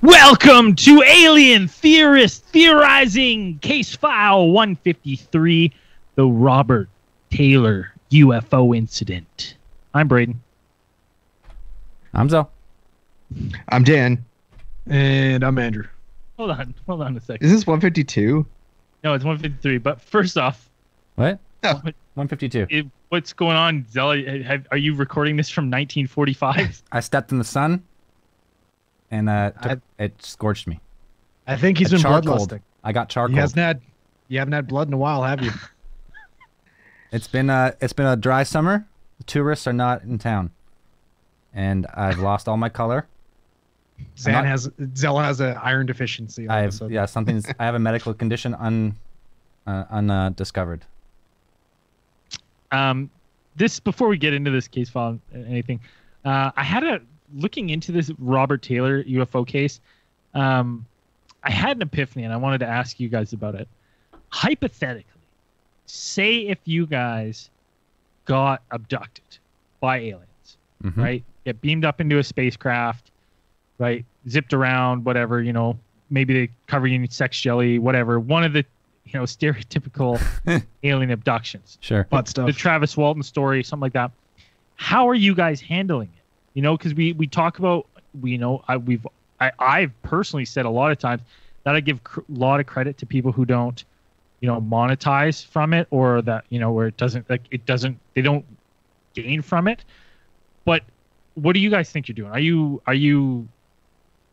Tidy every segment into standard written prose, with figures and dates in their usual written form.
Welcome to Alien Theorist Theorizing Case File 153, the Robert Taylor UFO Incident. I'm Braden. I'm Zo. I'm Dan. And I'm Andrew. Hold on a second. Is this 152? No, it's 153, but first off... What? Oh. 152. What's going on, Zella? Are you recording this from 1945? I stepped in the sun, and it scorched me. I think he's been bloodlusting. I got charcoal. You haven't had blood in a while, have you? It's been a dry summer. The tourists are not in town, and I've lost all my color. Zella has an iron deficiency. I have a medical condition undiscovered. This before we get into this case file, anything, I had looking into this Robert Taylor UFO case. I had an epiphany, and I wanted to ask you guys about it. Hypothetically, say if you guys got abducted by aliens, right? Get beamed up into a spacecraft, right? Zipped around, whatever, maybe they cover you in sex jelly, whatever. One of the, stereotypical alien abductions. Sure. Butt stuff. The Travis Walton story, something like that. How are you guys handling it? Because we talk about, I've personally said a lot of times that I give a lot of credit to people who don't, monetize from it, or that, where they don't gain from it. But what do you guys think you're doing? Are you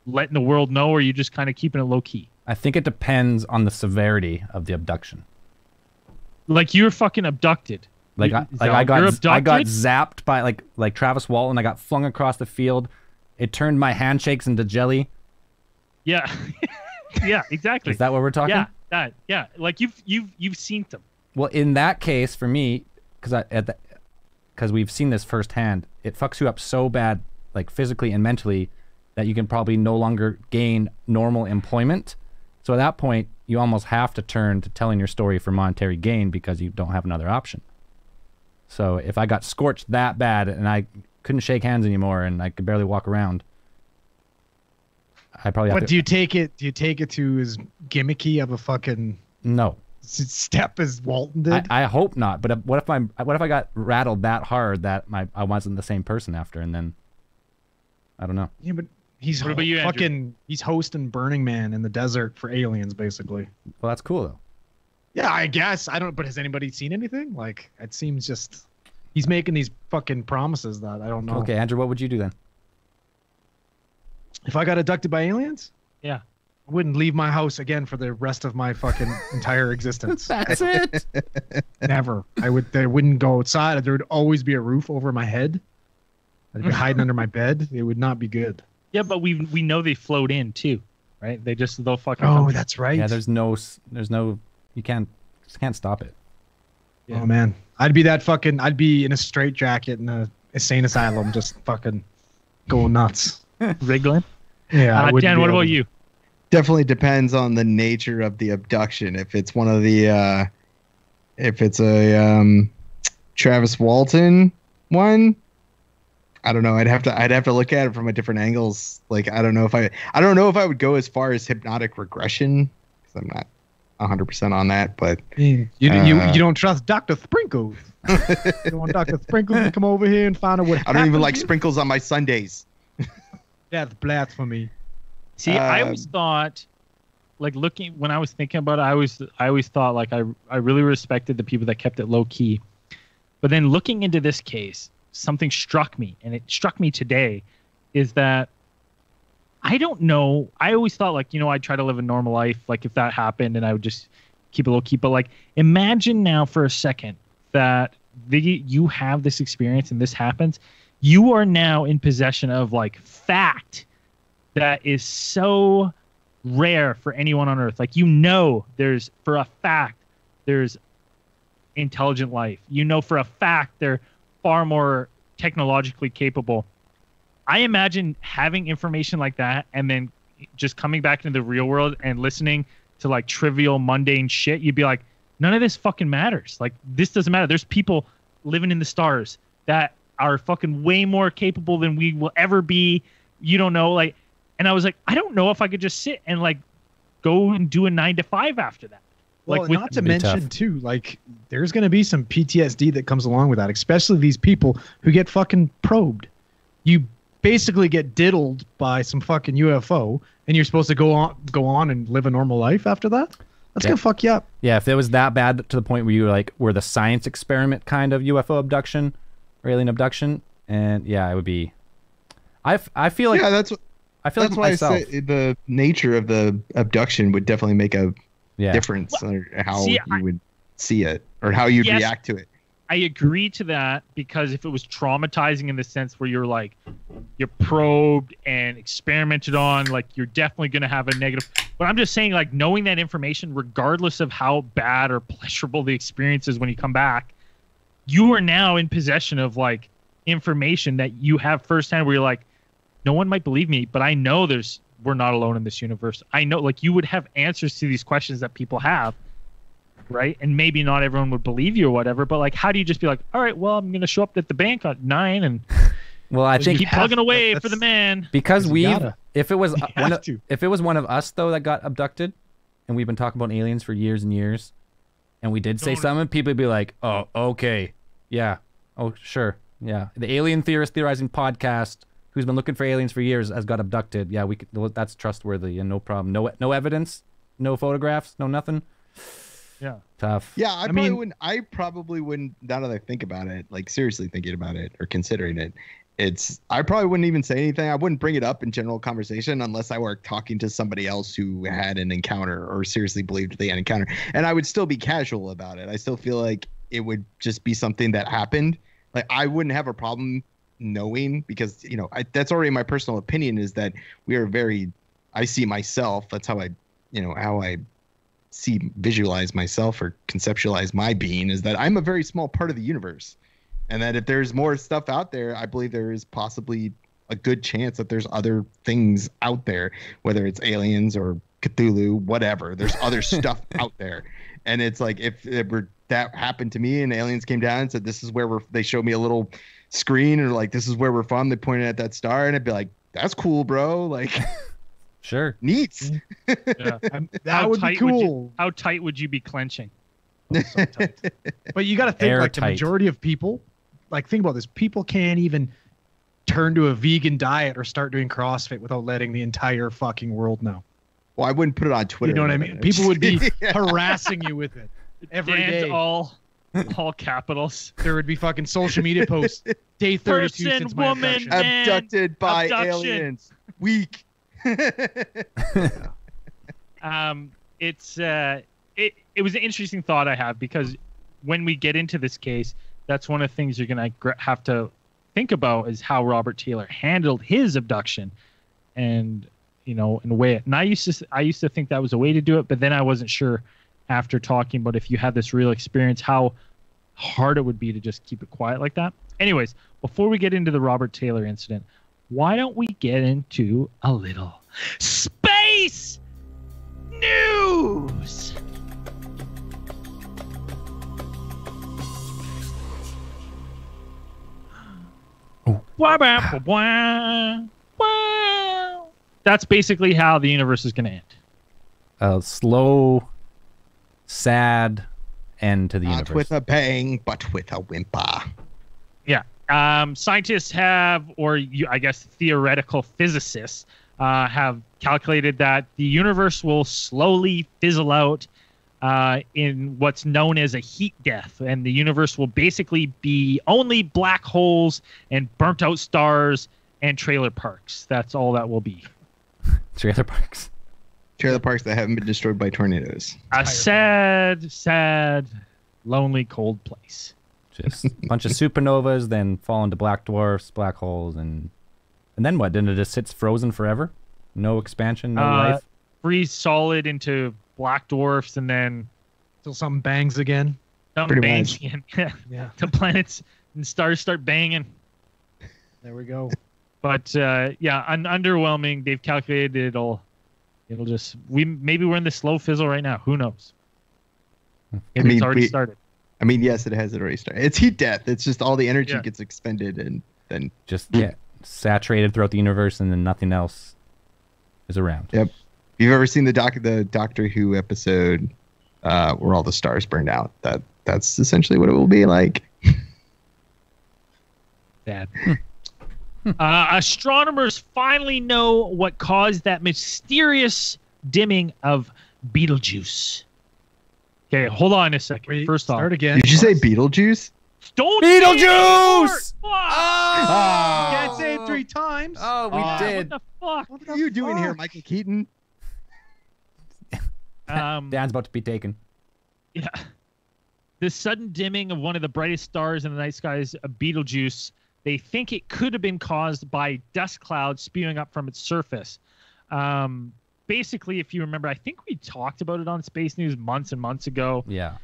letting the world know, or are you just kind of keeping it low key? I think it depends on the severity of the abduction. Like you're fucking abducted. I got zapped by like Travis Walton. I got flung across the field. It turned my handshakes into jelly. Yeah. Yeah, exactly. Is that what we're talking? Yeah. Like you've seen them. Well, in that case, for me, because we've seen this firsthand, it fucks you up so bad, like physically and mentally, that you can probably no longer gain normal employment. So at that point, you almost have to turn to telling your story for monetary gain because you don't have another option. So if I got scorched that bad and I couldn't shake hands anymore and I could barely walk around, I probably have to... But do you take it to as gimmicky of a fucking step as Walton did? I hope not. But what if I got rattled that hard that I wasn't the same person after, and then I don't know. Yeah, but he's what about you, Andrew? He's hosting Burning Man in the desert for aliens, basically. Well, that's cool though. Yeah, I guess. I don't. But has anybody seen anything? Like, it seems just he's making these fucking promises that I don't know. Okay, Andrew, what would you do then? If I got abducted by aliens? Yeah. I wouldn't leave my house again for the rest of my fucking entire existence. That's it. Never. I wouldn't go outside. There would always be a roof over my head. I'd be hiding under my bed. It would not be good. Yeah, but we know they float in too, right? They'll fucking. Oh, that's right. Yeah, there's no. You can't stop it. Yeah. Oh man, I'd be in a straitjacket in a insane asylum, just fucking going nuts. Wriggling. Yeah. Dan, what about you? Definitely depends on the nature of the abduction. If it's one of the, if it's a Travis Walton one, I don't know. I'd have to look at it from a different angles. Like I don't know if I would go as far as hypnotic regression, because I'm not 100% on that. But you don't trust Dr. Sprinkles. You don't want Dr. Sprinkles to come over here and find out what happened. I don't even like sprinkles on my Sundays. That's blasphemy. See, I always thought, like when I was thinking about it, I always thought like I really respected the people that kept it low key. But then looking into this case, something struck me, and it struck me today, is that I don't know. I always thought like, I'd try to live a normal life. Like if that happened and I would just keep it low key. But like, imagine now for a second that you have this experience and this happens. You are now in possession of like fact that is so rare for anyone on Earth. Like, there's for a fact, there's intelligent life. For a fact, they're far more technologically capable. I imagine having information like that and then just coming back into the real world and listening to like trivial, mundane shit. You'd be like, none of this fucking matters. Like, this doesn't matter. There's people living in the stars that are fucking way more capable than we will ever be. You don't know, like, And I was like, I don't know if I could just sit and like go and do a 9 to 5 after that. Well, Like, not to Be mention tough. too, like there's going to be some PTSD that comes along with that, especially these people who get fucking probed. You basically get diddled by some fucking UFO, and you're supposed to go on and live a normal life after that. That's Yeah. gonna fuck you up. Yeah, if it was that bad to the point where you were the science experiment kind of UFO abduction or alien abduction, and yeah, it would be. I feel like yeah, I feel that's like why myself. I say the nature of the abduction would definitely make a Yeah, difference or how See, you would see it or how you'd Yes. react to it. I agree to that, because if it was traumatizing in the sense where you're probed and experimented on, like you're definitely going to have a negative. But I'm just saying, like, knowing that information, regardless of how bad or pleasurable the experience is when you come back, you are now in possession of like information that you have firsthand where you're like, no one might believe me, but I know we're not alone in this universe. I know, like, you would have answers to these questions that people have. Right. And maybe not everyone would believe you or whatever, but like, how do you just be like, all right, well, I'm going to show up at the bank at 9 and well, I think keep plugging away for the man. because You we, gotta. if it was You one have of, to. if it was one of us though that got abducted, and we've been talking about aliens for years and years, and we did say Don't- something, people would be like, oh, okay, yeah, oh, sure, yeah, the alien theorist theorizing podcast, who's been looking for aliens for years, has got abducted. Yeah, we could, that's trustworthy and no problem. No evidence, no photographs, no nothing. Yeah. Tough. Yeah, I probably mean- wouldn't. Now that I think about it, like seriously thinking about it or considering it, I probably wouldn't even say anything. I wouldn't bring it up in general conversation unless I were talking to somebody else who had an encounter or seriously believed they had an encounter, and I would still be casual about it. I still feel like it would just be something that happened. Like I wouldn't have a problem knowing, because that's already my personal opinion, is that we are very. I see myself. That's how I visualize myself or conceptualize my being, is that I'm a very small part of the universe, and that if there's more stuff out there, I believe there is possibly a good chance that there's other things out there, whether it's aliens or Cthulhu, whatever. There's other stuff out there, and it's like if that happened to me and aliens came down and said this is where they showed me a little screen or like this is where we're from, they pointed at that star, and I'd be like, that's cool, bro, like Sure. neat. Yeah. That How would be tight would you- cool. How tight would you be clenching? So tight. But you got to think, like the Airtight. majority of people, like think about this. People can't even turn to a vegan diet or start doing CrossFit without letting the entire fucking world know. Well, I wouldn't put it on Twitter. You know what I mean? People would be Yeah. harassing you with it every Dan's day. all capitals. There would be fucking social media posts. Day 32 Person, since my woman, abduction. man. Abducted by Abduction. aliens. Weak. It was an interesting thought I have, because when we get into this case, that's one of the things you're gonna have to think about, is how Robert Taylor handled his abduction, and in a way. And I used to think that was a way to do it, but then I wasn't sure after talking about if you had this real experience how hard it would be to just keep it quiet like that. Anyways, before we get into the Robert Taylor incident, why don't we get into a little space news? Wah, bah, bah, wah, wah. That's basically how the universe is going to end. A slow, sad end to the Not universe. with a bang, but with a whimper. Yeah. Scientists have, I guess theoretical physicists have calculated that the universe will slowly fizzle out in what's known as a heat death. And the universe will basically be only black holes and burnt out stars and trailer parks. That's all that will be. Trailer parks. Trailer parks that haven't been destroyed by tornadoes. A sad, sad, lonely, cold place. Just a bunch of supernovas, then fall into black dwarfs, black holes, and then what? Then it just sits frozen forever? No expansion, no life? Freeze solid into black dwarfs, and then Till something bangs again. some Pretty bangs much. again. Yeah. The planets and stars start banging. There we go. But yeah, underwhelming. They've calculated it'll just maybe we're in the slow fizzle right now. Who knows? Maybe it's already started. I mean, yes, it has already started. It's heat death. It's just all the energy Yeah. gets expended, and then Just saturated throughout the universe, and then nothing else. is around. Yep. If you've ever seen the Doctor Who episode where all the stars burned out, that's essentially what it will be like. Sad. Astronomers finally know what caused that mysterious dimming of Betelgeuse. Okay, hold on a second. Wait, First off, start again. Did you say Beetlejuice? don't Beetlejuice! Fuck! Oh! Can't say it 3 times. Oh, we What did. the fuck? What What are you doing here, fuck? Michael Keaton? Dan's about to be taken. Yeah. The sudden dimming of one of the brightest stars in the night sky is a Betelgeuse. They think it could have been caused by dust clouds spewing up from its surface. Basically, if you remember, I think we talked about it on Space News months and months ago. Yeah.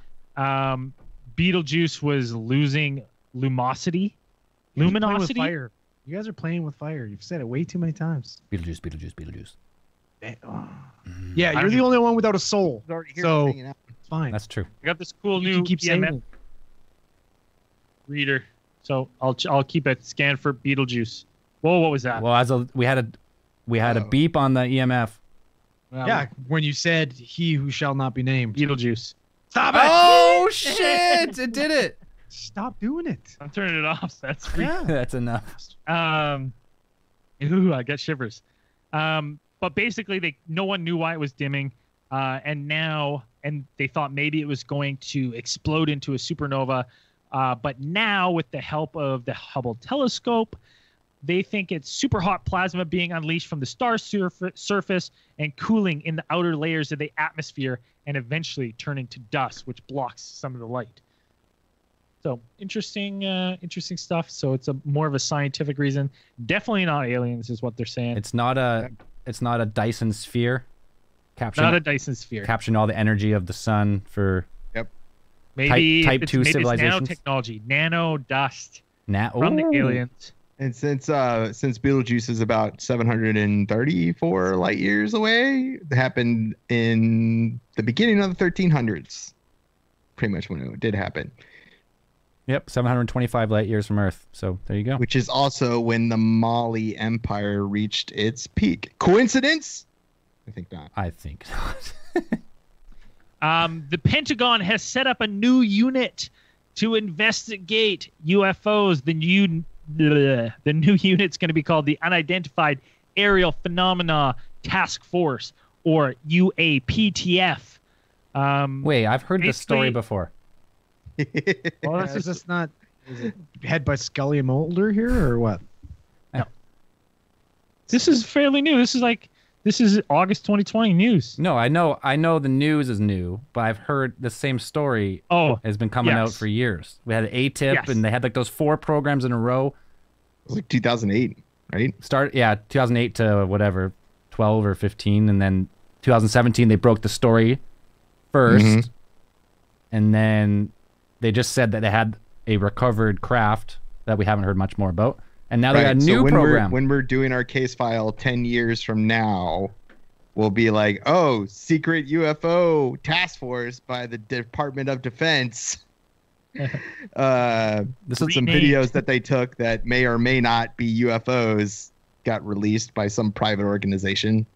Betelgeuse was losing luminosity. You're playing with Luminosity? fire. You guys are playing with fire. You've said it way too many times. Beetlejuice, Beetlejuice, Beetlejuice. Yeah, you're the only one without a soul. So hanging out. it's fine. That's true. I got this cool you new can keep saying EMF it. reader. So I'll keep it scanned for Betelgeuse. Whoa, what was that? Well, we had a Oh. beep on the EMF. Yeah, when you said "He who shall not be named." Betelgeuse. Stop it! Oh shit! It did it. Stop doing it. I'm turning it off. That's free. Yeah. That's enough. Ooh, I get shivers. But basically, no one knew why it was dimming, and they thought maybe it was going to explode into a supernova. But now, with the help of the Hubble telescope, they think it's super hot plasma being unleashed from the star surface and cooling in the outer layers of the atmosphere, and eventually turning to dust, which blocks some of the light. So interesting stuff. So it's more of a scientific reason. Definitely not aliens, is what they're saying. It's not a Dyson sphere. Not a Dyson sphere. Capturing all the energy of the sun for Maybe type it's, 2 maybe civilizations? It's nanotechnology, nano dust now. from the aliens. And since Betelgeuse is about 734 light years away, it happened in the beginning of the 1300s. Pretty much when it did happen. Yep, 725 light years from Earth. So there you go. Which is also when the Mali Empire reached its peak. Coincidence? I think not. I think not. The Pentagon has set up a new unit to investigate UFOs. The new unit's going to be called the Unidentified Aerial Phenomena Task Force, or UAPTF. Wait, I've heard this story basically- before. Well, is this not? Is it head by Scully and Mulder here, or what? This is fairly new. This is August 2020 news. No, I know the news is new, but I've heard the same story Oh, has been coming out yes. for years. We had ATIP, Yes. and they had like those 4 programs in a row. It was like 2008, right? 2008 to whatever, 12 or 15, and then 2017 they broke the story first, Mhm. and then they just said that they had a recovered craft that we haven't heard much more about, and now they got a So new when program. when we're doing our case file 10 years from now, we'll be like, oh, secret UFO task force by the Department of Defense. This is Some Renamed. videos that they took that may or may not be UFOs got released by some private organization.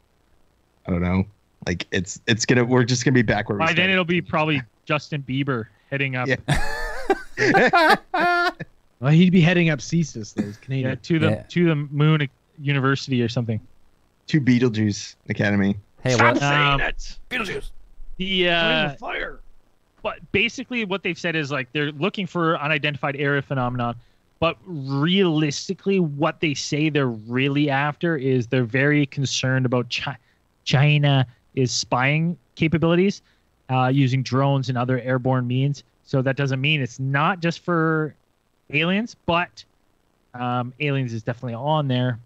I don't know. Like we're just gonna be back where we by then started. it'll be probably Justin Bieber heading up Well, he'd be heading up CSIS, though. He's Canadian. to the Moon University or something. to Beetlejuice Academy. hey, what? it. Beetlejuice. The fire. but basically what they've said is like they're looking for unidentified area phenomenon, but realistically what they say they're really after is they're very concerned about China is spying capabilities using drones and other airborne means. So that doesn't mean it's not just for aliens, but aliens is definitely on there,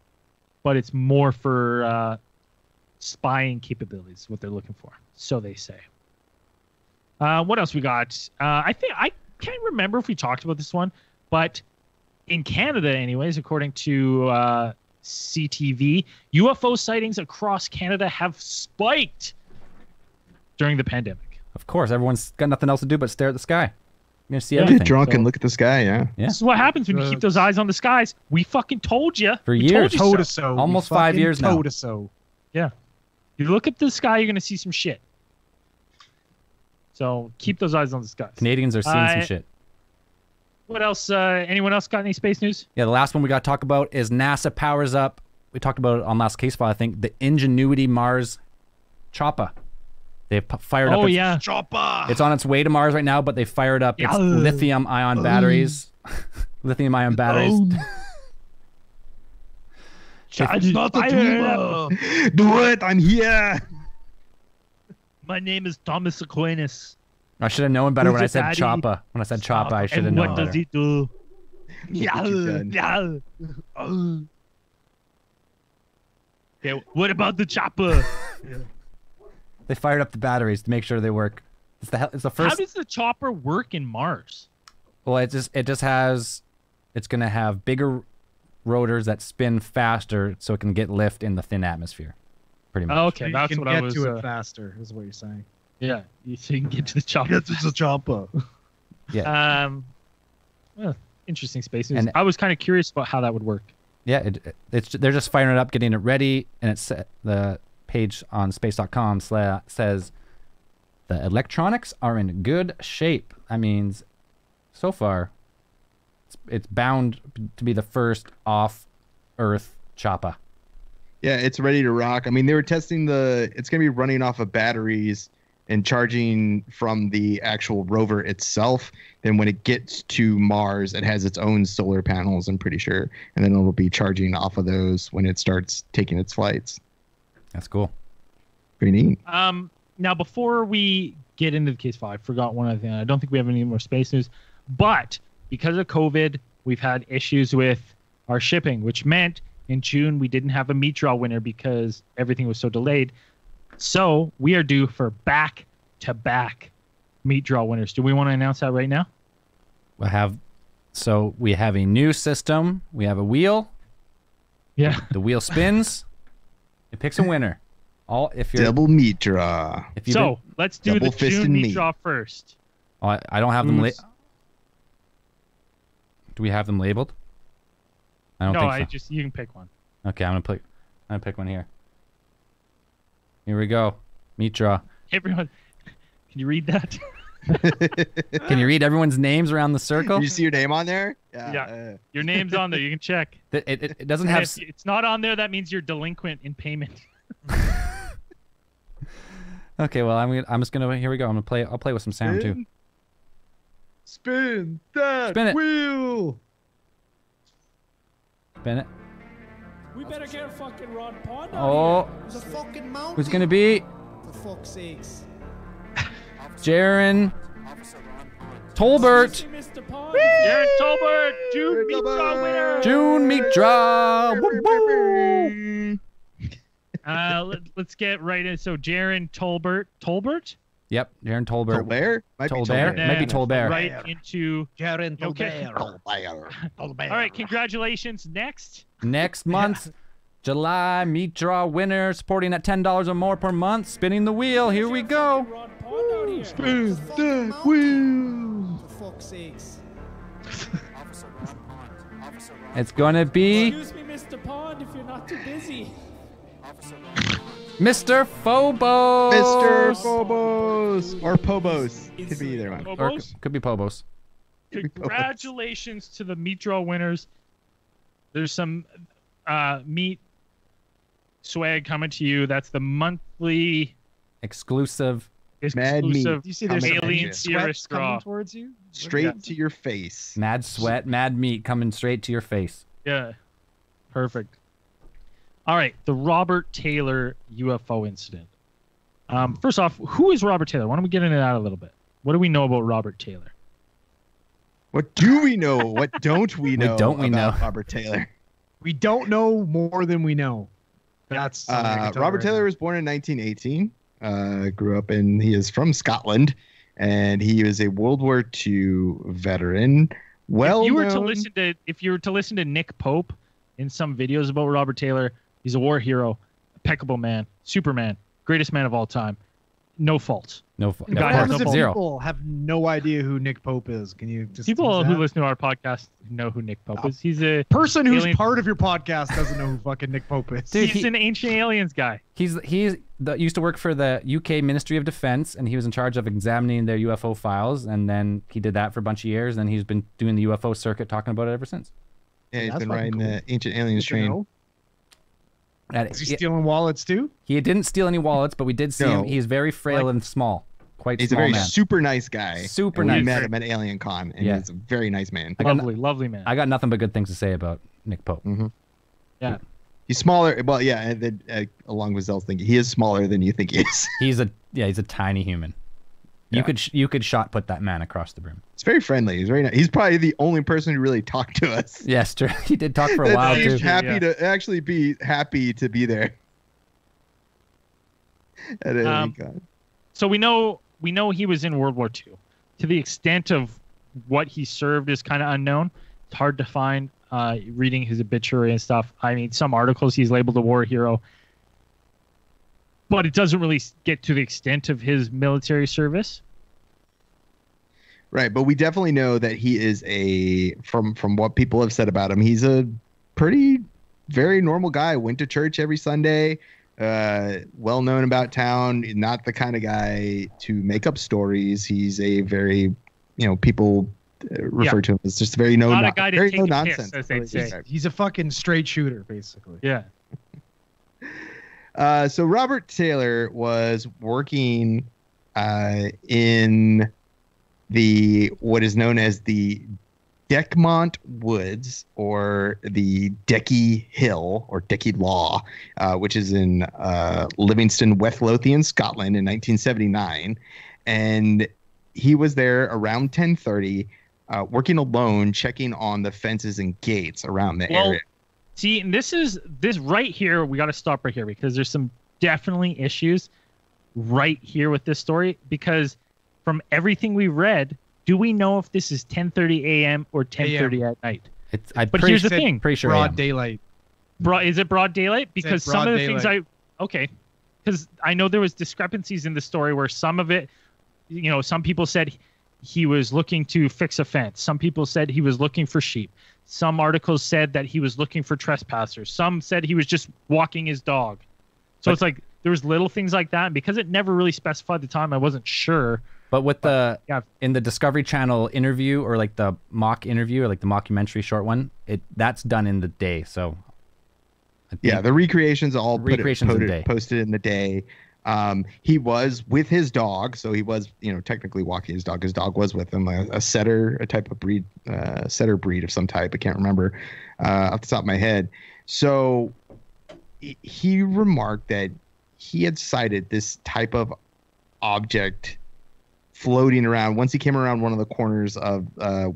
but it's more for spying capabilities, what they're looking for. So they say. What else we got? I can't remember if we talked about this one, but in Canada, anyways, according to CTV, UFO sightings across Canada have spiked during the pandemic. Of course, everyone's got nothing else to do but stare at the sky. You're gonna see Yeah. everything. Get drunk So- and look at the sky. Yeah. Yeah. This is what happens when you keep those eyes on the skies. We fucking told you. For We years. Told you Toe to so. so. Almost 5 years now. Toe to so. Yeah. You look up the sky, you're gonna see some shit. So keep those eyes on the skies. Canadians are seeing some shit. What else? Anyone else got any space news? Yeah, the last one we got to talk about is NASA powers up. We talked about it on last case file, I think. The Ingenuity Mars chopper. They've fired up. Oh yeah, Chopper. It's on its way to Mars right now, but they fired up its lithium-ion batteries. Lithium-ion batteries. It's not the Do it! I'm here. My name is Thomas Aquinas. I should have known better Who's when I your said daddy? chopper. When I said chopper, I should have And known what better. does he do? What you've done. Okay, what about the chopper? They fired up the batteries to make sure they work. It's the How first. does the chopper work in Mars? Well, it just has. It's gonna have bigger rotors that spin faster, so it can get lift in the thin atmosphere. Pretty much. Oh, okay, that's you can what get I was. to it faster, is what you're saying. Yeah, so you can get to the chopper. Get to the chopper. Well, interesting space news. And- I was kind of curious about how that would work. Yeah, they're just firing it up, getting it ready, and the page on space.com says the electronics are in good shape. That means so far it's bound to be the first off-Earth chopper. Yeah, it's ready to rock. I mean, they were testing it's going to be running off of batteries and charging from the actual rover itself. Then when it gets to Mars, it has its own solar panels, I'm pretty sure. And then it'll be charging off of those when it starts taking its flights. That's cool. Pretty neat. Now, before we get into the case file, I forgot one other thing. I don't think we have any more space news. But because of COVID, we've had issues with our shipping, which meant in June we didn't have a meat draw winner because everything was so delayed. So we are due for back-to-back meat draw winners. Do we want to announce that right now? We have a new system. We have a wheel. Yeah. The wheel spins. It picks a winner. If you're Double meat draw. if you So let's do the Double-fisted June meat meat. draw first. I don't have them. Who's- Do we have them labeled? I don't No, think so. you can pick one. Okay, I'm gonna pick one here. Here we go. Meat draw. Everyone, can you read that? Can you read everyone's names around the circle? You see your name on there? Yeah. Your name's on there. You can check. It doesn't And have. if it's not on there, that means you're delinquent in payment. Okay, well I'm just gonna. Here we go. I'll play with some sound too. Spin that Spin it. wheel. Spin it. We better get fucking Ron Pond out Oh, here. The fucking mountain. who's gonna be For fuck's sakes. Jaron Tolbert? Excuse me, Mr. Pond. Aaron Tolbert, June meat draw winner. June meat draw. Woo, woo. Let's get right in. So Jaron Tolbert, Yep, Jaron Tolbert. Tolbert? Might be Tolbert? Might be Then Tolbert. right into. Jaron Okay. All right, congratulations. Next, Next month, July meat draw winner, supporting at $10 or more per month. Spinning the wheel. Here we go. Ron Pond out here. Spin that wheel. For fuck's sakes. It's gonna be Excuse me, Mr. Pond, if you're not too busy. Mr. Phobos. Mr. Phobos or Pobos. Could be either one. Or Phobos. could be Phobos. Congratulations to the meat draw winners. There's some meat swag coming to you. That's the monthly Exclusive. Mad meat. exclusive Do you see there's Alien some Alien meat Sierra sweat straw. coming towards you? Straight to your face. Mad sweat, mad meat coming straight to your face. Yeah. Perfect. All right. The Robert Taylor UFO incident. First off, who is Robert Taylor? Why don't we get into that a little bit? What do we know about Robert Taylor? What do we know? What don't we know? don't we about know? Robert Taylor? We don't know more than we know. That's something I can tell you Robert right Taylor now. was born in 1918. Grew up he is from Scotland, and he is a World War II veteran. Well, if you were to listen to Nick Pope in some videos about Robert Taylor, he's a war hero, impeccable man, Superman, greatest man of all time, no faults. No, Guy of has course, no zero. People have no idea who Nick Pope is. Can you just People tease who that? listen to our podcast know who Nick Pope is. He's a Person who's Alien- part of your podcast doesn't know who fucking Nick Pope is. Dude, he's an ancient aliens guy. He's used to work for the UK Ministry of Defense, and he was in charge of examining their UFO files. And then he did that for a bunch of years. And he's been doing the UFO circuit, talking about it ever since. Yeah, he's That's been fucking riding cool. the Ancient Aliens train. know. And Is he stealing wallets too? he didn't steal any wallets, but we did see No. him. He's very frail and small, quite He's a small very man. super nice guy. Super And we nice. met him at Alien Con, and Yeah. he's a very nice man. I got- Lovely man. I got nothing but good things to say about Nick Pope. Yeah. He's smaller. Well, yeah, and then along with Zell's thinking, he is smaller than you think he is. He's a tiny human. You could shot put that man across the room. He's very friendly. He's very nice. He's probably the only person who really talked to us. Yes, true. He did talk for a That while seems too. happy to actually be happy to be there. At Alien Con. So we know he was in World War II. To the extent of what he served is kind of unknown. It's hard to find. Reading his obituary and stuff. I mean, some articles he's labeled a war hero, but it doesn't really get to the extent of his military service. Right, but we definitely know that he is from what people have said about him, he's a pretty very normal guy. Went to church every Sunday, well known about town, not the kind of guy to make up stories. He's a very, people refer to him as just very Not a guy to very take no a piss, nonsense. as they'd say. He's a fucking straight shooter, basically. Yeah. So Robert Taylor was working in what is known as the Deckmont Woods, or the Decky Hill, or Decky Law, which is in Livingston, West Lothian, Scotland in 1979. And he was there around 10:30, working alone, checking on the fences and gates around the area. See, and this right here, we got to stop right here because there's some definitely issues right here with this story, because from everything we read, do we know if this is 10:30 a.m. or 10:30 at night? But here's the thing. Pretty sure Broad AM. daylight. Is it broad daylight? Because broad some of the things daylight. because I know there was discrepancies in the story where some of it, some people said he was looking to fix a fence. Some people said he was looking for sheep. Some articles said that he was looking for trespassers. Some said he was just walking his dog. So it's like there was little things like that. And because it never really specified the time, I wasn't sure. But with in the Discovery Channel interview, or like the mock interview, or like the mockumentary short one, that's done in the day. So Yeah, the recreations all posted in the day. He was with his dog, so he was, technically walking his dog. His dog was with him, a setter, a type of breed, setter breed of some type. I can't remember off the top of my head. So he remarked that he had sighted this type of object floating around. Once he came around one of the corners of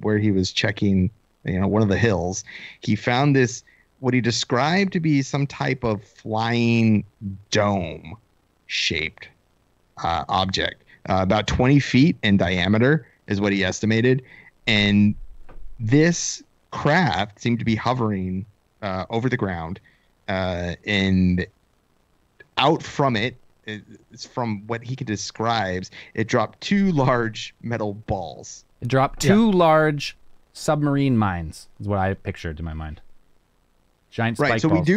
where he was checking, one of the hills, he found this, what he described to be some type of flying dome shaped object, about 20 feet in diameter is what he estimated. And this craft seemed to be hovering over the ground, and out from it, from what he describes, it dropped two large metal balls. It dropped two large submarine mines, is what I pictured in my mind. Giant spike right. So balls.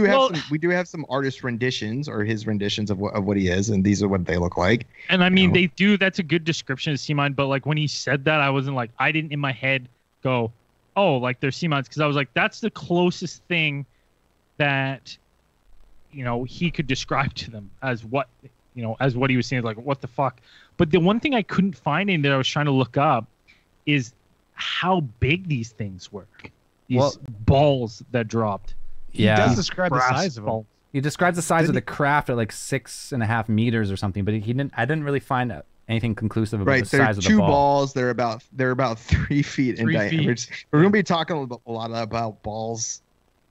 we do have some artist renditions, or his renditions of what he is, and these are what they look like. And I mean, they do. That's a good description of sea mine. But like when he said that, I didn't in my head go, oh, like they're sea mines, because I was like, that's the closest thing that he could describe to them as what he was saying. Like, what the fuck? But the one thing I couldn't find in that I was trying to look up is how big these things were. These balls that dropped. He does describe the size of them. He describes the size of the craft at like 6.5 meters or something, but I didn't really find anything conclusive about the size of the ball. Two balls. They're about 3 feet in diameter. We're going to be talking a lot about balls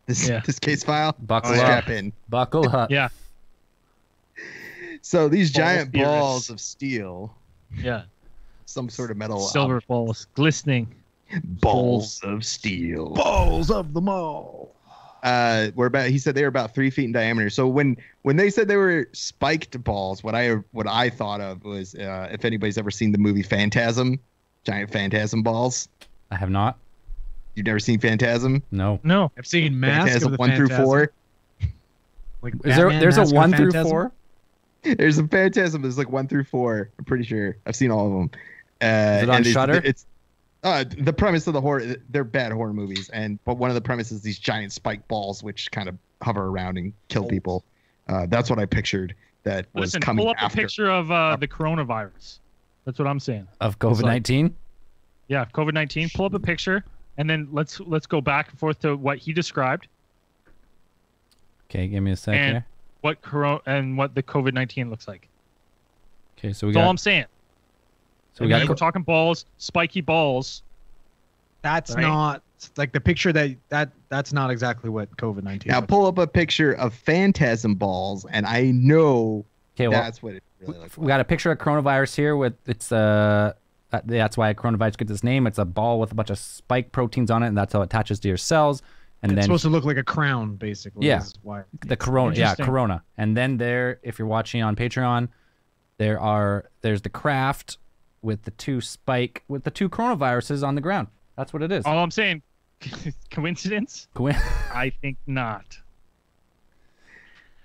this case file. Buckle Strap up. in. Buckle up. Yeah. So these giant balls of steel. Yeah. Some sort of metal. Silver balls, glistening. Balls of steel. Balls of the mall. He said they were about 3 feet in diameter. So when they said they were spiked balls, what I thought of was, if anybody's ever seen the movie Phantasm, giant Phantasm balls. I have not. You've never seen Phantasm? No. I've seen Mask Phantasm of the 1 through 4. Like There's a 1 through 4? There's a Phantasm. There's like 1 through 4. I'm pretty sure I've seen all of them. Is it on and Shudder? It's the premise of the horror. They're bad horror movies, but one of the premises is these giant spike balls which kind of hover around and kill people. That's what I pictured. That was Listen, coming pull up after. a picture of the coronavirus. That's what I'm saying. Of COVID-19? Yeah, COVID-19. Pull up a picture, and then let's go back and forth to what he described Okay, give me a sec and here. what the COVID-19 looks like. Okay, so we That's all got I'm saying. so we And got we're talking balls, spiky balls. That's Right. not like the picture that's not exactly what COVID-19. Now pull up a picture of Phantasm balls, and I know Okay, well, that's what it really looks we like. got a picture of coronavirus here with it's that's why coronavirus gets its name. It's a ball with a bunch of spike proteins on it, and that's how it attaches to your cells. And it's then supposed to look like a crown, basically. Yeah. Is why. the corona, yeah, Interesting. corona. And then there, if you're watching on Patreon, there's the craft with the two coronaviruses on the ground. That's what it is. All I'm saying, coincidence? Coin- I think not.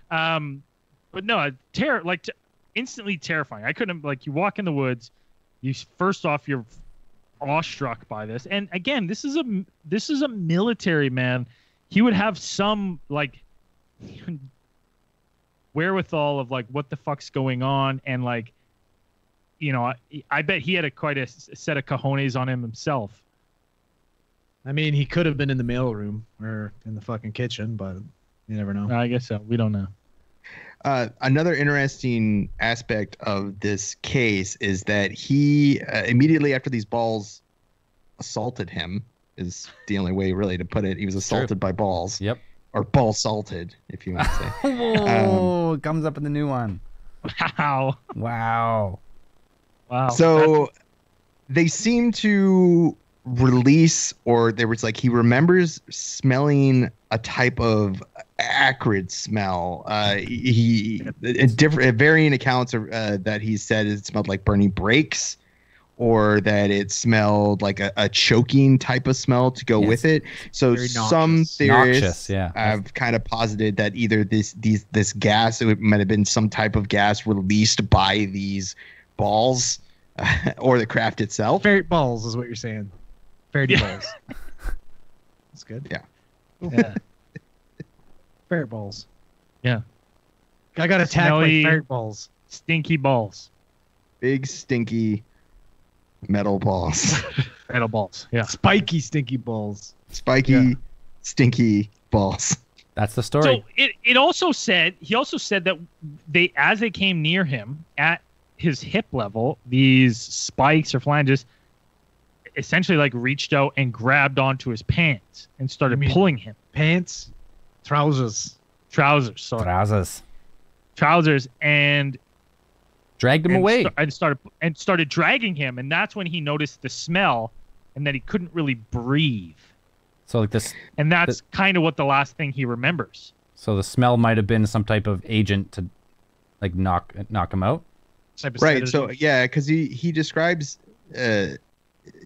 But no, instantly terrifying. I couldn't you walk in the woods. First off, you're awestruck by this, and again, this is a military man. He would have some wherewithal of what the fuck's going on, and I bet he had quite a set of cojones on him himself. I mean, he could have been in the mailroom or in the fucking kitchen, but you never know. I guess so. We don't know. Another interesting aspect of this case is that he immediately after these balls assaulted him is the only way really to put it. He was assaulted by balls. Yep. Or ball salted, if you want to say. Whoa, it comes up in the new one. Wow. Wow. Wow. So they seem to release, or there was he remembers smelling a type of acrid smell. Varying accounts are, that he said it smelled like burning brakes, or that it smelled like a choking type of smell to go with it. So Very some noxious. theorists Noxious, yeah. have kind of posited that either this gas, it might have been some type of gas released by these balls, or the craft itself. Ferret balls is what you're saying. Ferret Yeah. balls. That's good. Yeah. Yeah. Ferret balls. Yeah. I got attacked by Smelly- ferret balls. Stinky balls. Big stinky metal balls. Metal balls. Yeah. Spiky, stinky balls. Spiky, Yeah. stinky balls. That's the story. So he also said that as they came near him at his hip level, these spikes or flanges essentially reached out and grabbed onto his pants and started You mean- pulling him. Pants, trousers. Trousers, and Dragged him away. started dragging him, and that's when he noticed the smell and that he couldn't really breathe. So this. And that's kind of what the last thing he remembers. So the smell might have been some type of agent to knock him out. Type of Right. sedative. So yeah, because he describes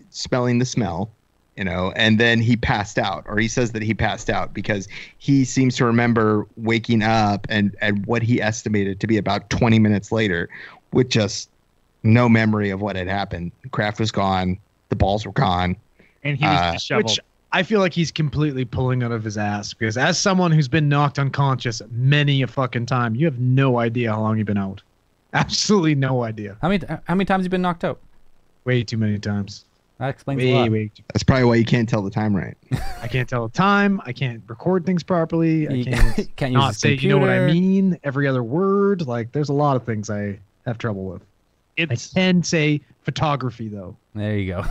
smelling the smell, and then he passed out, or he says that he passed out because he seems to remember waking up and what he estimated to be about 20 minutes later, with just no memory of what had happened. Kraft was gone, the balls were gone. And he was disheveled. Which I feel like he's completely pulling out of his ass, because as someone who's been knocked unconscious many a fucking time, you have no idea how long you've been out. Absolutely no idea. How many times have you been knocked out? Way too many times. That explains a lot. Way too. That's probably why you can't tell the time right. I can't tell the time. I can't record things properly. I You can't can't use not his say you know what I computer. mean. Every other word. There's a lot of things I have trouble with. I It's can say photography though. There you go.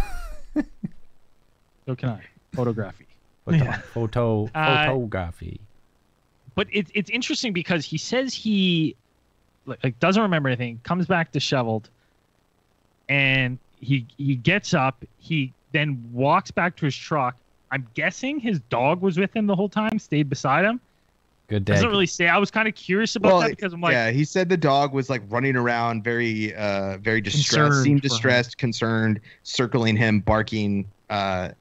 so can I. Photography. Yeah. Photography. But it's interesting because he says he doesn't remember anything, comes back disheveled, and he gets up. He then walks back to his truck. I'm guessing his dog was with him the whole time, stayed beside him. Good day. Doesn't really say. I was kind of curious about that because I'm like, yeah, he said the dog was running around, very distressed, Concerned seemed for him. distressed, concerned, circling him, barking, and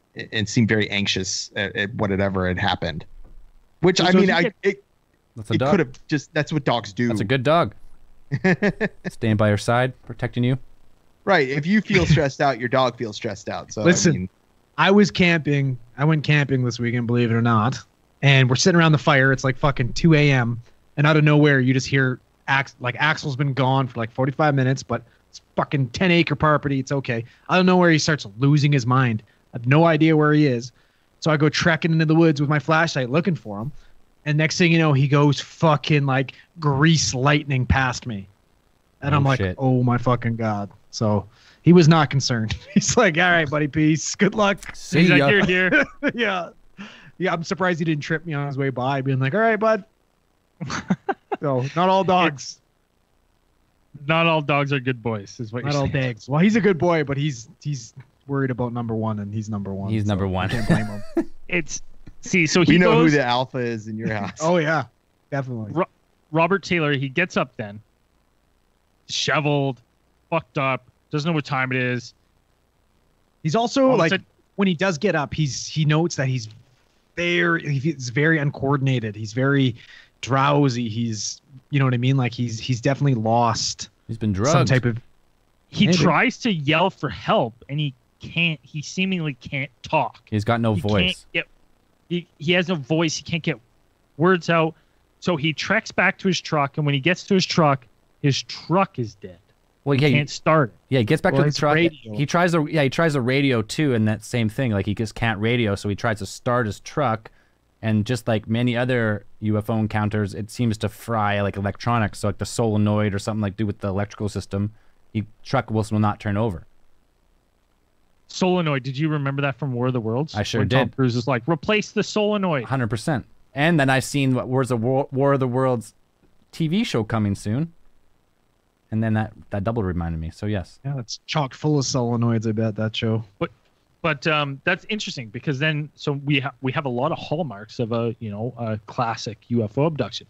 seemed very anxious at whatever had happened. Which So I mean, he it That's a could dog. have just that's what dogs do. That's a good dog. Staying by your side, protecting you. Right. If you feel stressed out, your dog feels stressed out. So Listen. I mean, I was camping. I went camping this weekend, believe it or not. And we're sitting around the fire. It's like fucking 2 a.m. And out of nowhere, you just hear Axel's been gone for like 45 minutes, but it's fucking 10-acre property. It's okay. Out of nowhere, he starts losing his mind. I have no idea where he is. So I go trekking into the woods with my flashlight looking for him. And next thing you know, he goes fucking like grease lightning past me. And Oh, I'm like, shit. oh my fucking God. So he was not concerned. He's like, all right, buddy, peace. Good luck. See He's like, ya. here. Yeah. Yeah, I'm surprised he didn't trip me on his way by, being like, all right, bud. So, not all dogs. Not all dogs are good boys, is what Not you're all saying. dogs. Well, he's a good boy, but he's worried about number one, and he's number one. He's so number one. I can't blame him. It's so he we know goes, who the alpha is in your house. Oh, yeah. Definitely. Robert Taylor, he gets up then, disheveled, fucked up, doesn't know what time it is. He's also All of a like, sudden- when he does get up, he notes that he's very uncoordinated. He's very drowsy. He's, you know what I mean? Like he's definitely lost He's been drugged. some type of. He Maybe. tries to yell for help, and he can't. He seemingly can't talk. He's got no He voice. can't get. He has no voice. He can't get words out. So he treks back to his truck, and when he gets to his truck is dead. Well, He yeah, can't start it. yeah. He gets back Well, to the it's truck. radio. He tries a radio too, and that same thing. Like he just can't radio, so he tries to start his truck, and just like many other UFO encounters, it seems to fry like electronics. So like the solenoid or something like do with the electrical system, truck will not turn over. Solenoid. Did you remember that from War of the Worlds? I sure when Tom did. Cruise is like, replace the solenoid. 100%. And then I've seen what was a War of the Worlds TV show coming soon. And then that double reminded me. So yes. Yeah, it's chock full of solenoids. I bet that show. But that's interesting because then we have a lot of hallmarks of a classic UFO abduction.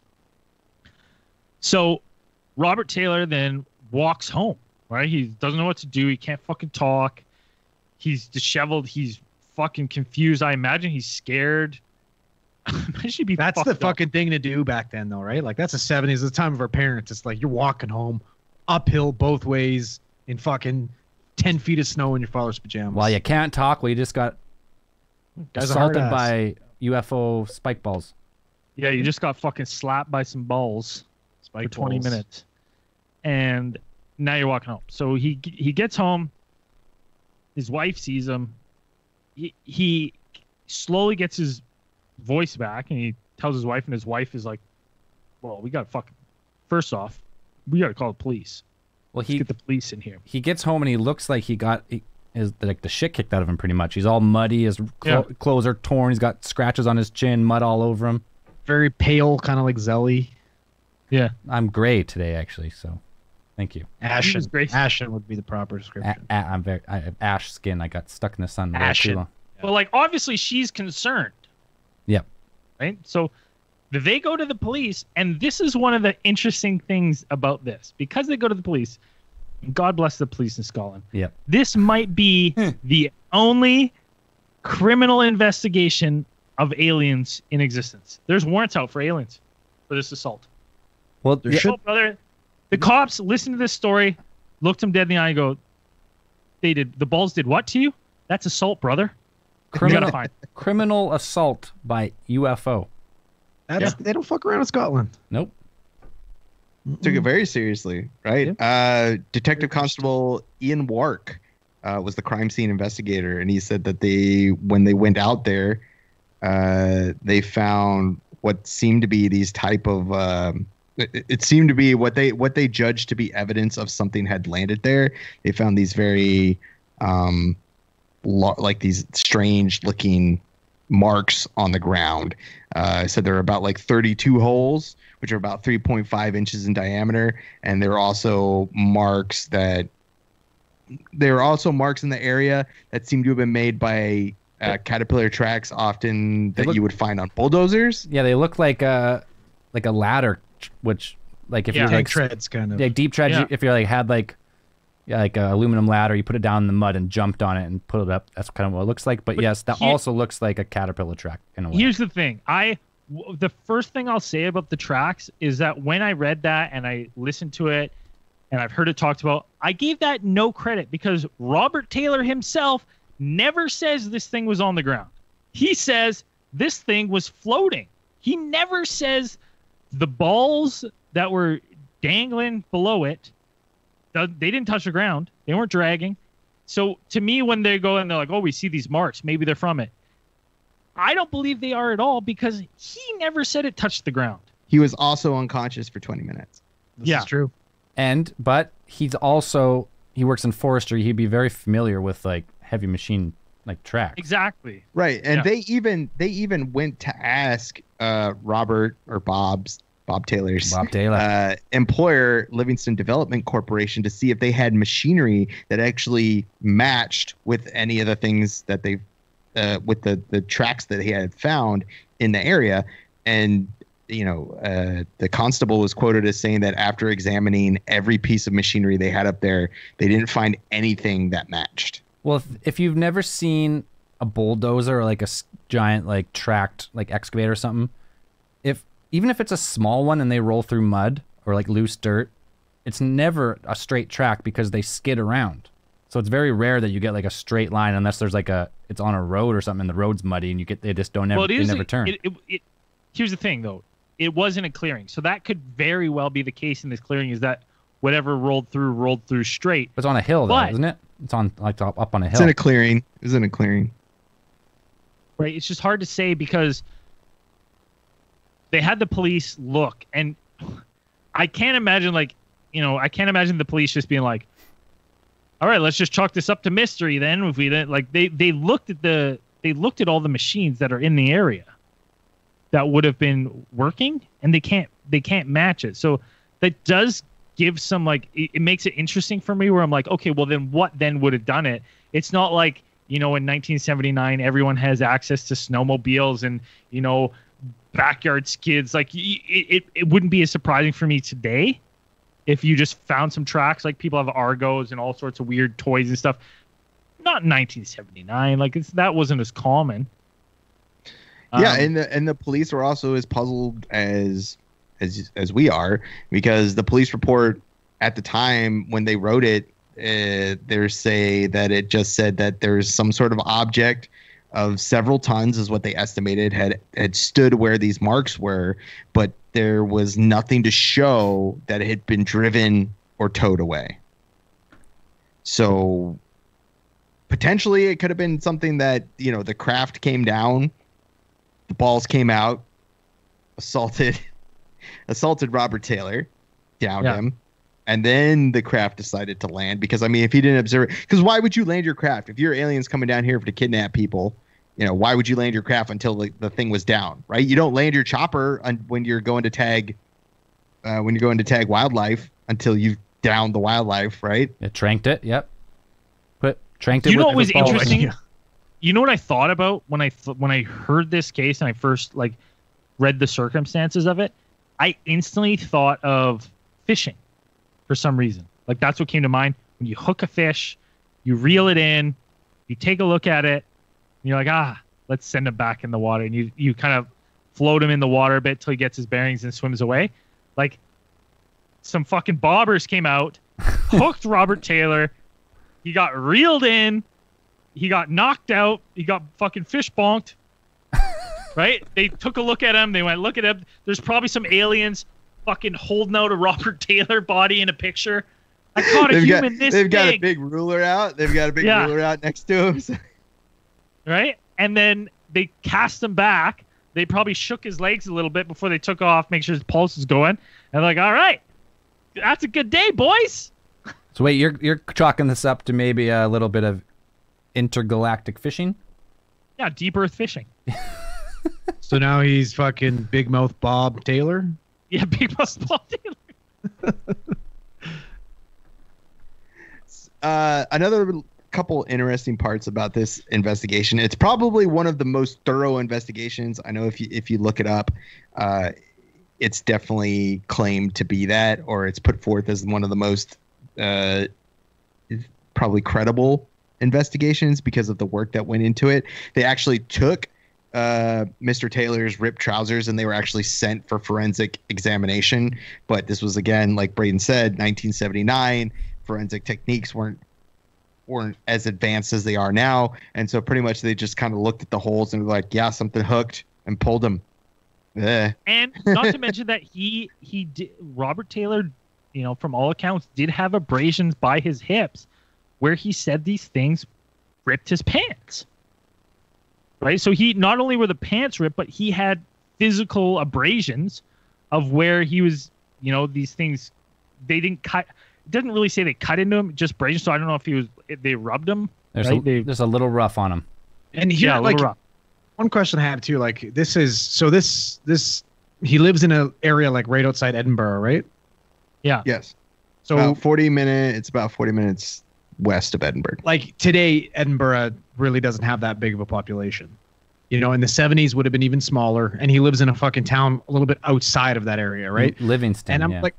So Robert Taylor then walks home, right? He doesn't know what to do. He can't fucking talk. He's disheveled. He's fucking confused. I imagine he's scared. That's the fucking thing to do back then, though, right? Like that's the 70s, the time of our parents. It's like you're walking home uphill both ways in fucking 10 feet of snow in your father's pajamas. Well, you can't talk. Well, you just got Guy's a hard assaulted ass. by UFO spike balls. Yeah, you just got fucking slapped by some balls for Spike 20 balls. minutes, and now you're walking home. So he gets home. His wife sees him. He slowly gets his voice back, and he tells his wife, and his wife is like, "Well, we got to fucking. First off, we got to call the police. Well, Let's get the police in here." he gets home and he looks like his like the shit kicked out of him pretty much. He's all muddy. His clothes are torn. He's got scratches on his chin, mud all over him. Very pale, kind of like Zelly. Yeah, I'm gray today, actually. So, thank you. Ashen. was great. Ashen would be the proper description. I have ash skin. I got stuck in the sun. way too Ashen. long. but like obviously she's concerned. Yep. Right. So they go to the police, and this is one of the interesting things about this because they go to the police. And God bless the police in Scotland. Yep. This might be the only criminal investigation of aliens in existence. There's warrants out for aliens for this assault. Well, yeah, Oh, brother, the cops listened to this story, looked him dead in the eye, and go, the balls did what to you? That's assault, brother. You criminal, gotta find. criminal assault by UFO. They don't fuck around in Scotland. Nope. Took it very seriously, right? Detective Constable Ian Wark was the crime scene investigator, and he said that when they went out there, they found what seemed to be these type of it seemed to be what they judged to be evidence of something had landed there. They found these very like these strange looking marks on the ground. Said there are about like 32 holes, which are about 3.5 inches in diameter, and there are also marks in the area that seem to have been made by caterpillar tracks, often that you would find on bulldozers. Yeah, they look like a ladder, which like if Yeah. you're Tank like treads, kind of. yeah, deep treads. Yeah. If you're like had like a aluminum ladder, you put it down in the mud and jumped on it and put it up. That's kind of what it looks like. But yes, that here- also looks like a caterpillar track in a way. Here's the thing. I The first thing I'll say about the tracks is that when I read that and I listened to it and I've heard it talked about, I gave that no credit because Robert Taylor himself never says this thing was on the ground. He says this thing was floating. He never says the balls that were dangling below it, they didn't touch the ground. They weren't dragging. So to me, when they go and they're like, oh, we see these marks, maybe they're from it. I don't believe they are at all because he never said it touched the ground. He was also unconscious for 20 minutes. This is true. But he works in forestry. He'd be very familiar with like heavy machine like tracks. Exactly. Right. And they even went to ask Bob Taylor's employer, Livingston Development Corporation, to see if they had machinery that actually matched with any of the things that they with the tracks that he had found in the area. And the constable was quoted as saying that after examining every piece of machinery they had up there, they didn't find anything that matched. Well, if you've never seen a bulldozer or like a giant like tracked like excavator or something, even if it's a small one and they roll through mud or like loose dirt, it's never a straight track because they skid around. So it's very rare that you get like a straight line unless there's like it's on a road or something and the road's muddy and they just don't ever, they never turn. Here's the thing though. It wasn't a clearing. So that could very well be the case in this clearing, is that whatever rolled through straight. It's on a hill though, isn't it? It's on like up on a hill. It's in a clearing. It's in a clearing. Right. It's just hard to say because they had the police look, and I can't imagine I can't imagine the police just being like, all right, let's just chalk this up to mystery then. If we didn't, like they looked at all the machines that are in the area that would have been working, and they can't match it. So that does give some it makes it interesting for me where I'm like, okay, well then what then would have done it? It's not like, in 1979 everyone has access to snowmobiles and backyard skids. Like it wouldn't be as surprising for me today if you just found some tracks. Like people have Argos and all sorts of weird toys and stuff. Not in 1979. Like that wasn't as common. Yeah, and the police were also as puzzled as we are, because the police report at the time when they wrote it, they say that it just said that there's some sort of object of several tons is what they estimated had stood where these marks were, but there was nothing to show that it had been driven or towed away. So potentially it could have been something that, the craft came down, the balls came out, assaulted Robert Taylor, downed him, and then the craft decided to land. Because if he didn't observe it, because why would you land your craft if you're aliens coming down here to kidnap people? Why would you land your craft until the thing was down, right? You don't land your chopper when you're going to tag wildlife until you've downed the wildlife, right? It tranked it. Yep. Tranked it. You know what was interesting? You know what I thought about when I heard this case and I first read the circumstances of it? I instantly thought of fishing for some reason. Like that's what came to mind. When you hook a fish, you reel it in, you take a look at it, and you're like, let's send him back in the water. And you kind of float him in the water a bit till he gets his bearings and swims away. Like some fucking bobbers came out, hooked Robert Taylor. He got reeled in. He got knocked out. He got fucking fish bonked. Right? They took a look at him. They went, look at him. There's probably some aliens fucking holding out a Robert Taylor body in a picture. I caught a human this big. They've got a big ruler out. They've got a big ruler out next to him. Right? And then they cast him back. They probably shook his legs a little bit before they took off, make sure his pulse is going. And they're like, all right, that's a good day, boys. So wait, you're chalking this up to maybe a little bit of intergalactic fishing? Yeah, deep earth fishing. So now he's fucking Big Mouth Bob Taylor? Yeah, Big Mouth Bob Taylor. Another couple interesting parts about this investigation. It's probably one of the most thorough investigations. I know if you look it up, it's definitely claimed to be that, or it's put forth as one of the most probably credible investigations because of the work that went into it. They actually took Mr. Taylor's ripped trousers, and they were actually sent for forensic examination. But this was, again, like Braden said, 1979. Forensic techniques weren't as advanced as they are now, and so pretty much they just kind of looked at the holes and were like, yeah, something hooked, and pulled them. And not to mention that he did, Robert Taylor, from all accounts, did have abrasions by his hips, where he said these things ripped his pants. Right, so he not only were the pants ripped, but he had physical abrasions of where he was. These things, they didn't cut. It doesn't really say they cut into him, just abrasions. So I don't know if they rubbed him. There's a little rough on him. And here, yeah, like, one question I have too, like, this he lives in an area like right outside Edinburgh, right? Yeah. Yes. So It's about 40 minutes west of Edinburgh. Like today, Edinburgh really doesn't have that big of a population. In the 70s would have been even smaller, and he lives in a fucking town a little bit outside of that area, right? Livingston. And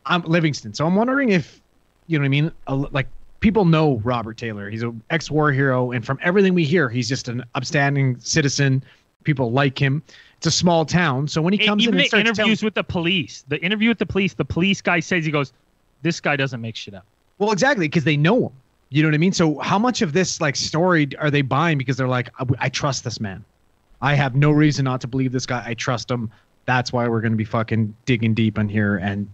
I'm Livingston. So I'm wondering if, you know what I mean? Like, people know Robert Taylor. He's an ex-war hero, and from everything we hear, he's just an upstanding citizen. People like him. It's a small town, so when he comes even in and the starts interviews with the police guy says, he goes, "This guy doesn't make shit up." Well, exactly, because they know him. You know what I mean? So how much of this like story are they buying because they're like, I trust this man. I have no reason not to believe this guy. I trust him. That's why we're going to be fucking digging deep in here and,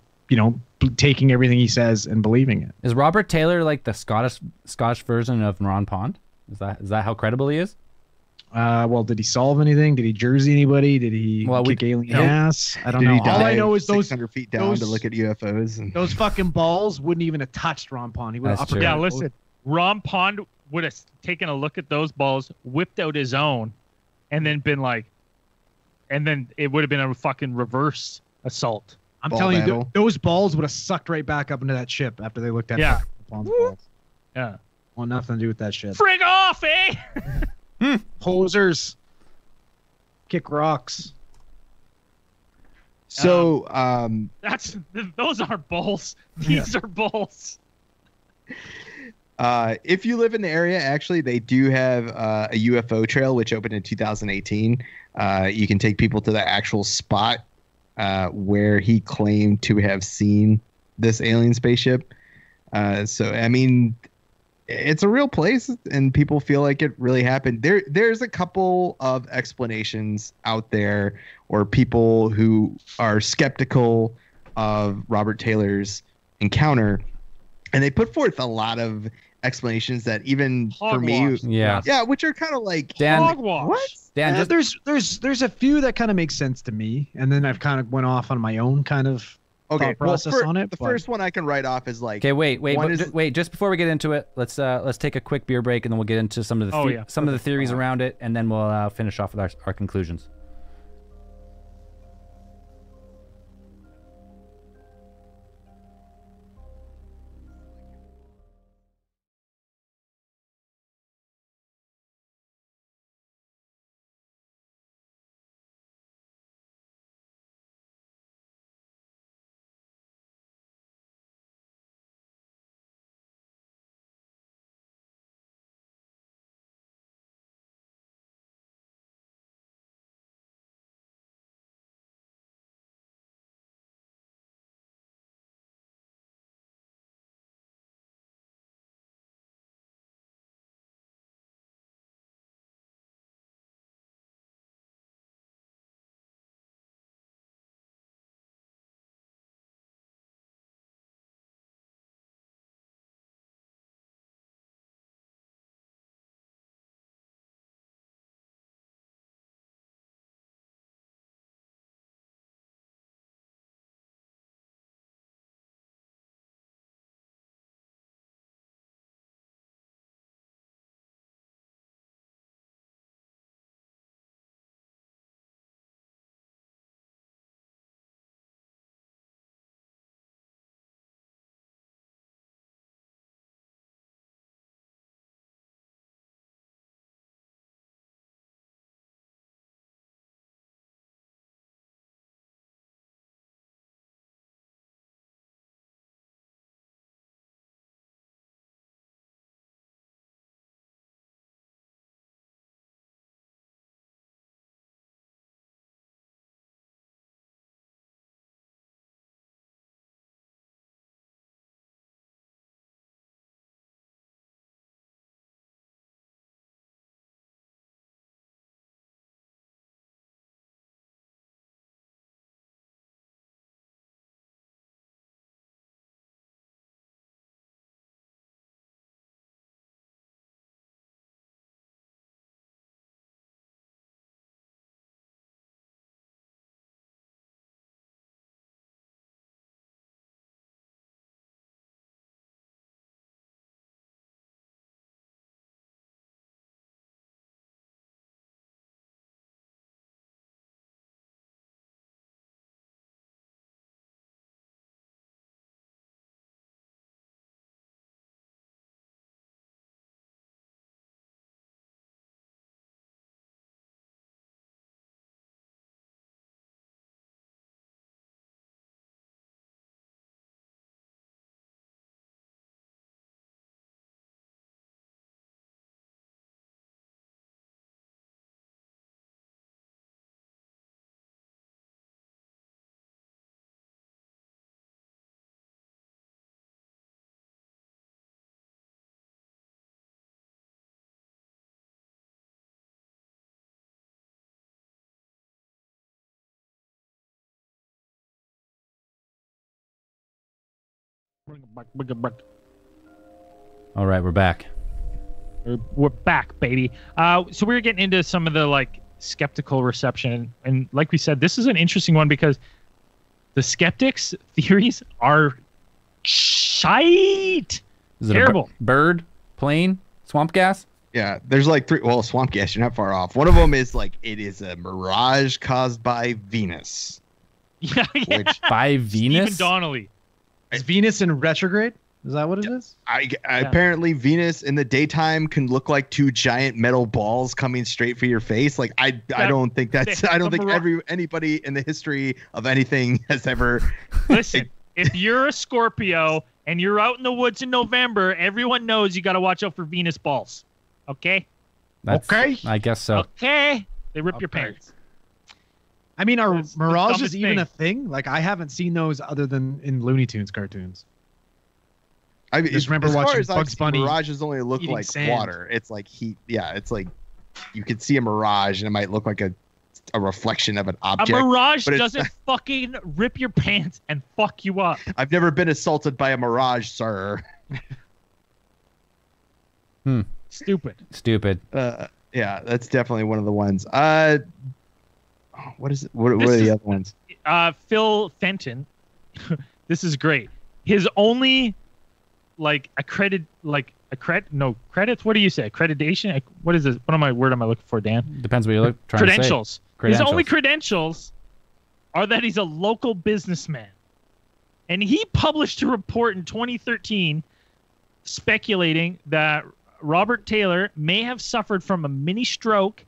taking everything he says and believing it. Is Robert Taylor like the Scottish version of Ron Pond? Is that how credible he is? Well, did he solve anything? Did he jersey anybody? Did he kick alien ass? I don't know. All I know is those 600 feet down to look at UFOs. And those fucking balls wouldn't even have touched Ron Pond. He would have That's true. Yeah, listen, Ron Pond would have taken a look at those balls, whipped out his own, and then been like, and then it would have been a fucking reverse assault. I'm Ball telling you, battle. those balls would have sucked right back up into that ship after they looked at fucking Pond's balls. Yeah. Want nothing to do with that shit. Frig off, eh? Posers. Kick rocks. so, Those aren't balls. These are balls. if you live in the area, actually, they do have a UFO trail, which opened in 2018. You can take people to the actual spot where he claimed to have seen this alien spaceship. So, I mean, it's a real place, and people feel like it really happened. There's a couple of explanations out there, or people who are skeptical of Robert Taylor's encounter, and they put forth a lot of explanations that even for me, Hogwash. Yeah. which are kind of like, Dan, Hogwash. what? Dan, Yeah, just there's a few that kind of make sense to me, and then I've kind of went off on my own kind of thought process on it. The but- first one I can write off is like, okay. Wait. one Wait. Just before we get into it, let's take a quick beer break, and then we'll get into some of the theories around it, and then we'll finish off with our conclusions. Bring it back. All right, we're back. We're back, baby. So we were getting into some of the like skeptical reception, and like we said, this is an interesting one because the skeptics' theories are shite. Is it Terrible. a bird, plane, swamp gas? Yeah, there's like 3. Well, swamp gas, you're not far off. One of them is like it is a mirage caused by Venus. Yeah, yeah. Which By Venus? Stephen Donnelly. Is Venus in retrograde? Is that what it is? apparently Venus in the daytime can look like 2 giant metal balls coming straight for your face. Like I don't think that's I don't think anybody in the history of anything has ever. Listen, if you're a Scorpio and you're out in the woods in November, everyone knows you got to watch out for Venus balls. Okay? Okay. I guess so. Okay. They rip your Okay. pants. I mean, are It's the mirages dumbest even thing. a thing? Like, I haven't seen those other than in Looney Tunes cartoons. I mean, Just remember as far watching as I've Bugs seen, Bunny mirages only look eating like sand. water. It's like heat. Yeah, it's like you could see a mirage and it might look like a reflection of an A object. mirage but it's- doesn't fucking rip your pants and fuck you up. I've never been assaulted by a mirage, sir. Stupid. Stupid. Yeah, that's definitely one of the ones. What is it? What This are the is- other ones? Phil Fenton. This is great. His only credits. What do you say? Accreditation? What is this? Word am I looking for, Dan? Depends what you're trying to say. Credentials. His only credentials are that he's a local businessman. And he published a report in 2013 speculating that Robert Taylor may have suffered from a mini stroke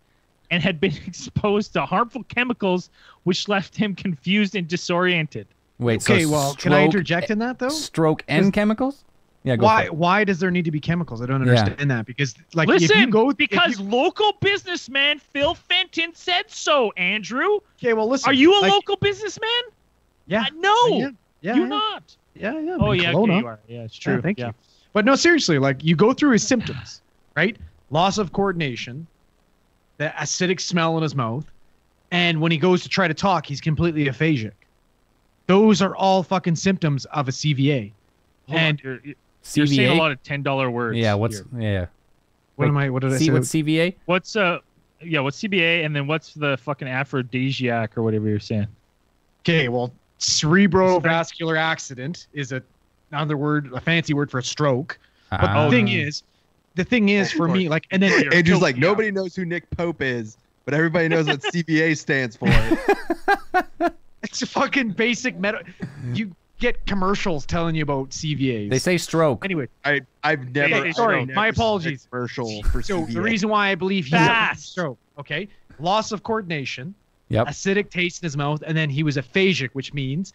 and had been exposed to harmful chemicals which left him confused and disoriented. Wait, Okay, so well, can I interject in that though? Stroke and chemicals? Yeah, go for it. Why does there need to be chemicals? I don't Yeah. understand that because like if you Listen, go because local businessman Phil Fenton said so, Andrew. okay, well listen. Are you a like, local businessman? Yeah. No, Yeah. you're not. Yeah, yeah. Oh, in yeah, Kelowna. okay, you are. Yeah, it's true. Yeah, thank you. But no, seriously, like you go through his symptoms, right? Loss of coordination, the acidic smell in his mouth, and when he goes to try to talk, he's completely aphasic. Those are all fucking symptoms of a CVA. Hold on, And you're saying a CVA? lot of $10 words. Yeah, what's here. yeah. what did I say? What's CVA? What's CBA, and then what's the fucking aphrodisiac or whatever you're saying? Okay, well, cerebrovascular accident is another word, a fancy word for a stroke. But Ah. the thing is for me, like, and then You're Andrew's like, choking out. nobody knows who Nick Pope is, but everybody knows what CVA stands for. it's a fucking basic You get commercials telling you about CVAs. They say stroke. Anyway, I've never. Hey, I've sorry, never my seen a apologies. Commercial for so CVA. the reason why I believe he's Fast. a stroke, okay, loss of coordination, Yep. acidic taste in his mouth, and then he was aphasic, which means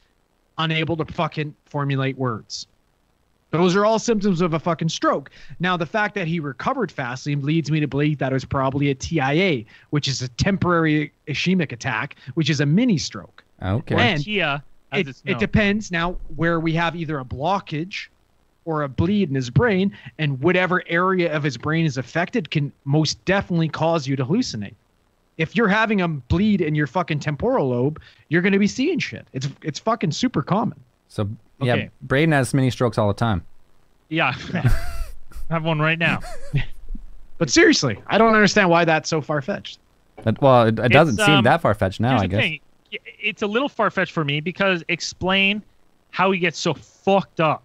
unable to fucking formulate words. Those are all symptoms of a fucking stroke. Now, the fact that he recovered fast leads me to believe that it was probably a TIA, which is a temporary ischemic attack, which is a mini stroke. Okay. And Tia, as it's known. it depends now where we have either a blockage or a bleed in his brain, and whatever area of his brain is affected can most definitely cause you to hallucinate. If you're having a bleed in your fucking temporal lobe, you're going to be seeing shit. It's fucking super common. So yeah, Okay. Braden has mini strokes all the time. Yeah. I have one right now. But seriously, I don't understand why that's so far-fetched. Well, it doesn't seem um, that far fetched now. Here's I the guess. thing. It's a little far-fetched for me because explain how he gets so fucked up.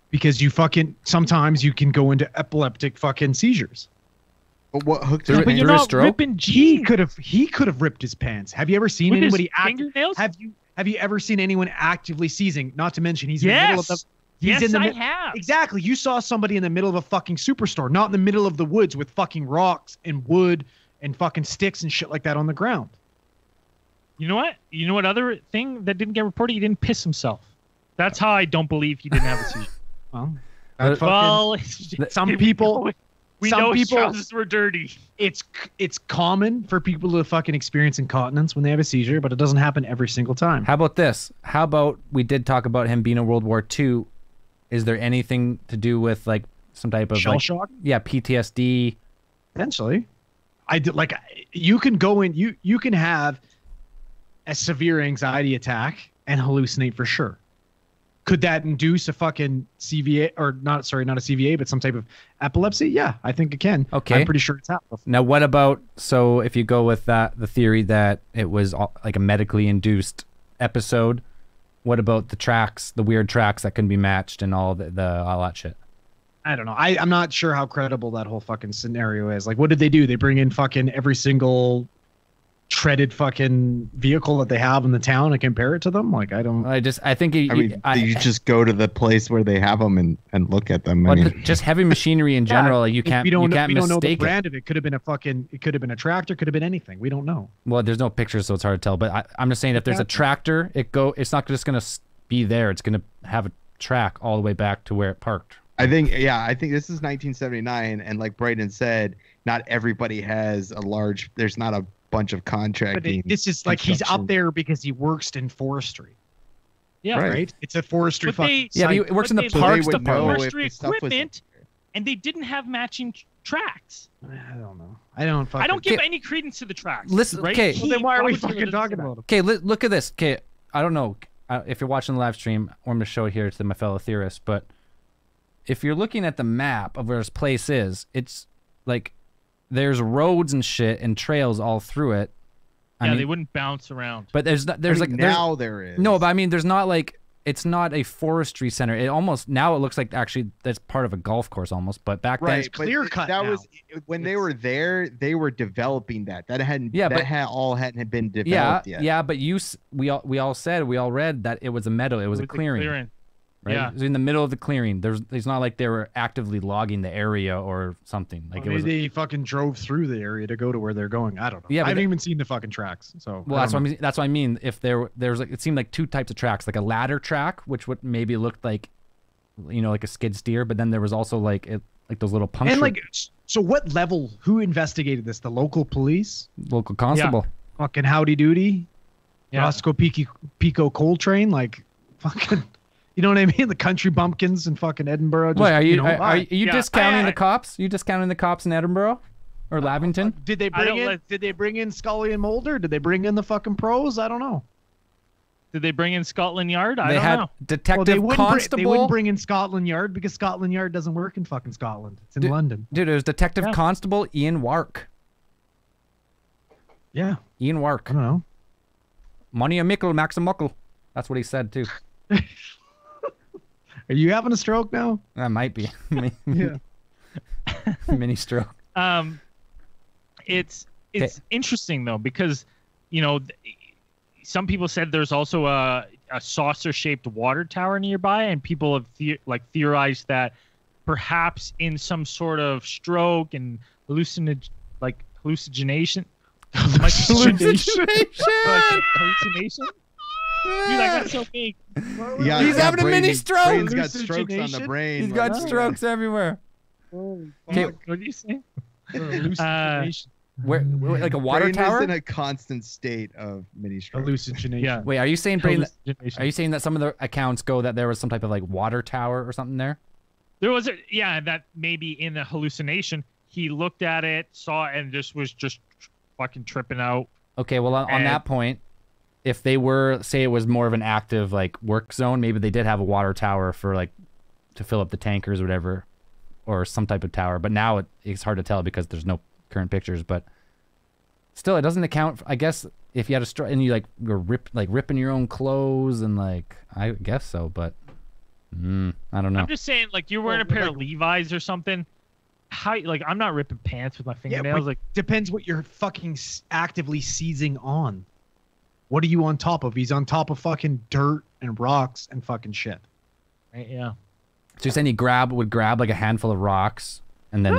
Because sometimes you can go into epileptic fucking seizures. But what hooked Through- him? But through you're a not stroke? ripping He jeans could have ripped his pants. Have you ever seen with his anybody fingernails. Have you ever seen anyone actively seizing? Not to mention he's in the middle of the Yes. Yes, in the I mi- have. Exactly. You saw somebody in the middle of a fucking superstore, not in the middle of the woods with fucking rocks and wood and fucking sticks and shit like that on the ground. You know what? You know what other thing that didn't get reported? He didn't piss himself. That's how I don't believe he didn't have a seizure. Well, But- that fucking- Well, some people, we some know his people- trousers were dirty. it's common for people to fucking experience incontinence when they have a seizure, but it doesn't happen every single time. How about this? How about we did talk about him being in World War II? Is there anything to do with like some type of Shell like, shock? yeah, PTSD? Potentially. I did like you can go in you can have a severe anxiety attack and hallucinate for sure. could that induce a fucking CVA or not? Sorry, not a CVA, but some type of epilepsy? Yeah, I think it can. Okay. I'm pretty sure it's happened. Now, what about, so if you go with that, the theory that it was like a medically induced episode, what about the tracks, the weird tracks that can be matched and all all that shit? I don't know. I'm not sure how credible that whole fucking scenario is. Like, what did they do? They bring in fucking every single treaded fucking vehicle that they have in the town and compare it to them? Like, I don't. I think you just go to the place where they have them and look at them. Just heavy machinery in general, you can't. We don't mistake know the brand it. of it. Could have been it could have been a tractor. Could have been anything. We don't know. Well, there's no pictures, so it's hard to tell. But I'm just saying, if there's a tractor, it's not just gonna be there. It's gonna have a track all the way back to where it parked. I think this is 1979, and like Brayden said, not everybody has there's not a bunch of contracting. But this is like he's up there because he works in forestry. Yeah, right. It's a forestry. But they, yeah, he works in the parks department. Forestry equipment, and they didn't have matching tracks. I don't know. I don't give any credence to the tracks. Listen, right? okay. Well, then why are we fucking talking about them? Okay, look at this. Okay, I don't know if you're watching the live stream, or I'm gonna show it here to my fellow theorists, but if you're looking at the map of where this place is, it's like there's roads and shit and trails all through it. I mean, they wouldn't bounce around. But there is. There is. No, but I mean, there's not like, it's not a forestry center. It almost, now it looks like actually that's part of a golf course almost. But back then, it's clear cut. That was when they were there. They were developing that. That hadn't. Yeah, hadn't been developed yet. Yeah, but we all read that it was a meadow. It was a clearing. Right? Yeah. It was in the middle of the clearing. It's not like they were actively logging the area or something. Like maybe they fucking drove through the area to go to where they're going. I don't know. Yeah, I haven't even seen the fucking tracks. So well, that's what I mean. If there's like, it seemed like two types of tracks, like a ladder track, which would maybe looked like, like a skid steer, but then there was also like those little puncture. And like, so what level? Who investigated this? The local police? Local constable. Yeah. Fucking Howdy Doody. Yeah. Roscoe Pico Coltrane. Like, fucking. You know what I mean? The country bumpkins in fucking Edinburgh. Wait, are you discounting the cops? You discounting the cops in Edinburgh or Lavington? Did they bring in Scully and Mulder? Did they bring in the fucking pros? I don't know. Did they bring in Scotland Yard? I don't know. Detective Constable. They wouldn't bring in Scotland Yard because Scotland Yard doesn't work in fucking Scotland. It's in London. Dude, it was Detective Constable Ian Wark. Yeah. Ian Wark. I don't know. Money a mickle, max a muckle. That's what he said too. Are you having a stroke now? That might be. Yeah. Mini stroke. It's interesting though, because some people said there's also a saucer-shaped water tower nearby, and people have theorized that perhaps in some sort of stroke and hallucination. Hallucination. Dude, I got so big. Yeah, he's having a mini stroke. Brain's got strokes on the brain. He's got strokes everywhere. Okay, what do you say? Hallucination. Where like a water tower? Is in a constant state of mini stroke. Hallucination. Yeah. Wait, are you saying, Brain? Are you saying that some of the accounts go that there was some type of like water tower or something there? There was that maybe in the hallucination he looked at it, saw it, and was just fucking tripping out. Okay, well on that point, if they were, say it was more of an active like work zone, maybe they did have a water tower for like to fill up the tankers or whatever, or some type of tower. But now it's hard to tell because there's no current pictures. But still, it doesn't account for, I guess, if you had a stroke and you were ripping your own clothes and I guess so. But I don't know. I'm just saying, you're wearing a pair of Levi's or something. How I'm not ripping pants with my fingernails. Depends what you're fucking actively seizing on. What are you on top of? He's on top of fucking dirt and rocks and fucking shit. Right, yeah. So you're saying he would grab like a handful of rocks and then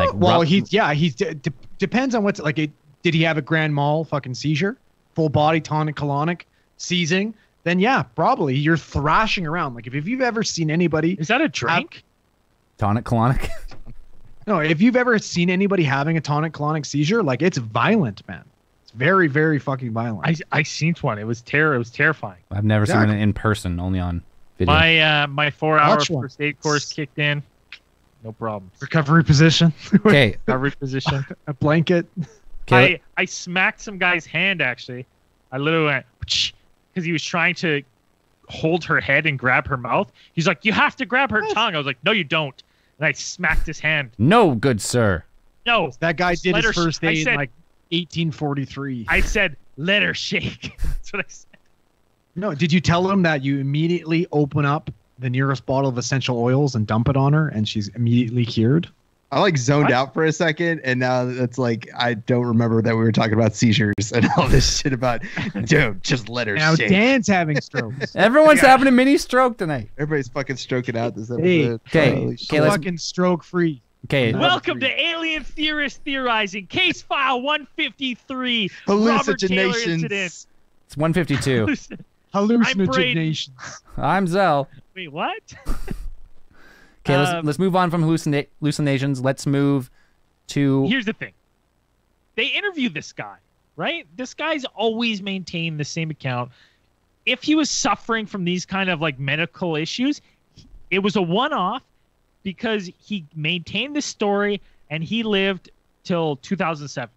depends on what's did he have a grand mal fucking seizure, full body tonic colonic seizing? Then yeah, probably you're thrashing around. If you've ever seen anybody, is that a drink? Tonic colonic? No, if you've ever seen anybody having a tonic colonic seizure, it's violent, man. Very, very fucking violent. I seen one. It was terrifying. I've never seen it in person, only on video. My 4-hour first aid course kicked in. No problems. Recovery position. Okay. Recovery position. A blanket. Okay. I smacked some guy's hand actually. I literally went because he was trying to hold her head and grab her mouth. He's like, you have to grab her tongue. I was like, no, you don't. And I smacked his hand. No, good sir. No. That guy did let his her first I day said- in like 1843. I said, let her shake. That's what I said. No, did you tell him that you immediately open up the nearest bottle of essential oils and dump it on her and she's immediately cured? I like zoned What? out for a second, and now it's like I don't remember that we were talking about seizures and all this shit about. Dude, just let her Now shake. Dan's having strokes. Everyone's Yeah. having a mini stroke tonight. Everybody's fucking stroking out this episode. Hey, okay, Holy shit. okay, let's- Fucking stroke free. Okay, Well- Welcome to Alien Theorist Theorizing, Case File 153, Robert Taylor Incident. Hallucinations. it's 152. Hallucinations. I'm Zell. Wait, what? Okay, let's move on from hallucinations. Let's move to Here's the thing. They interviewed this guy, right? This guy's always maintained the same account. If he was suffering from these kind of like medical issues, it was a one-off because he maintained the story and he lived till 2007.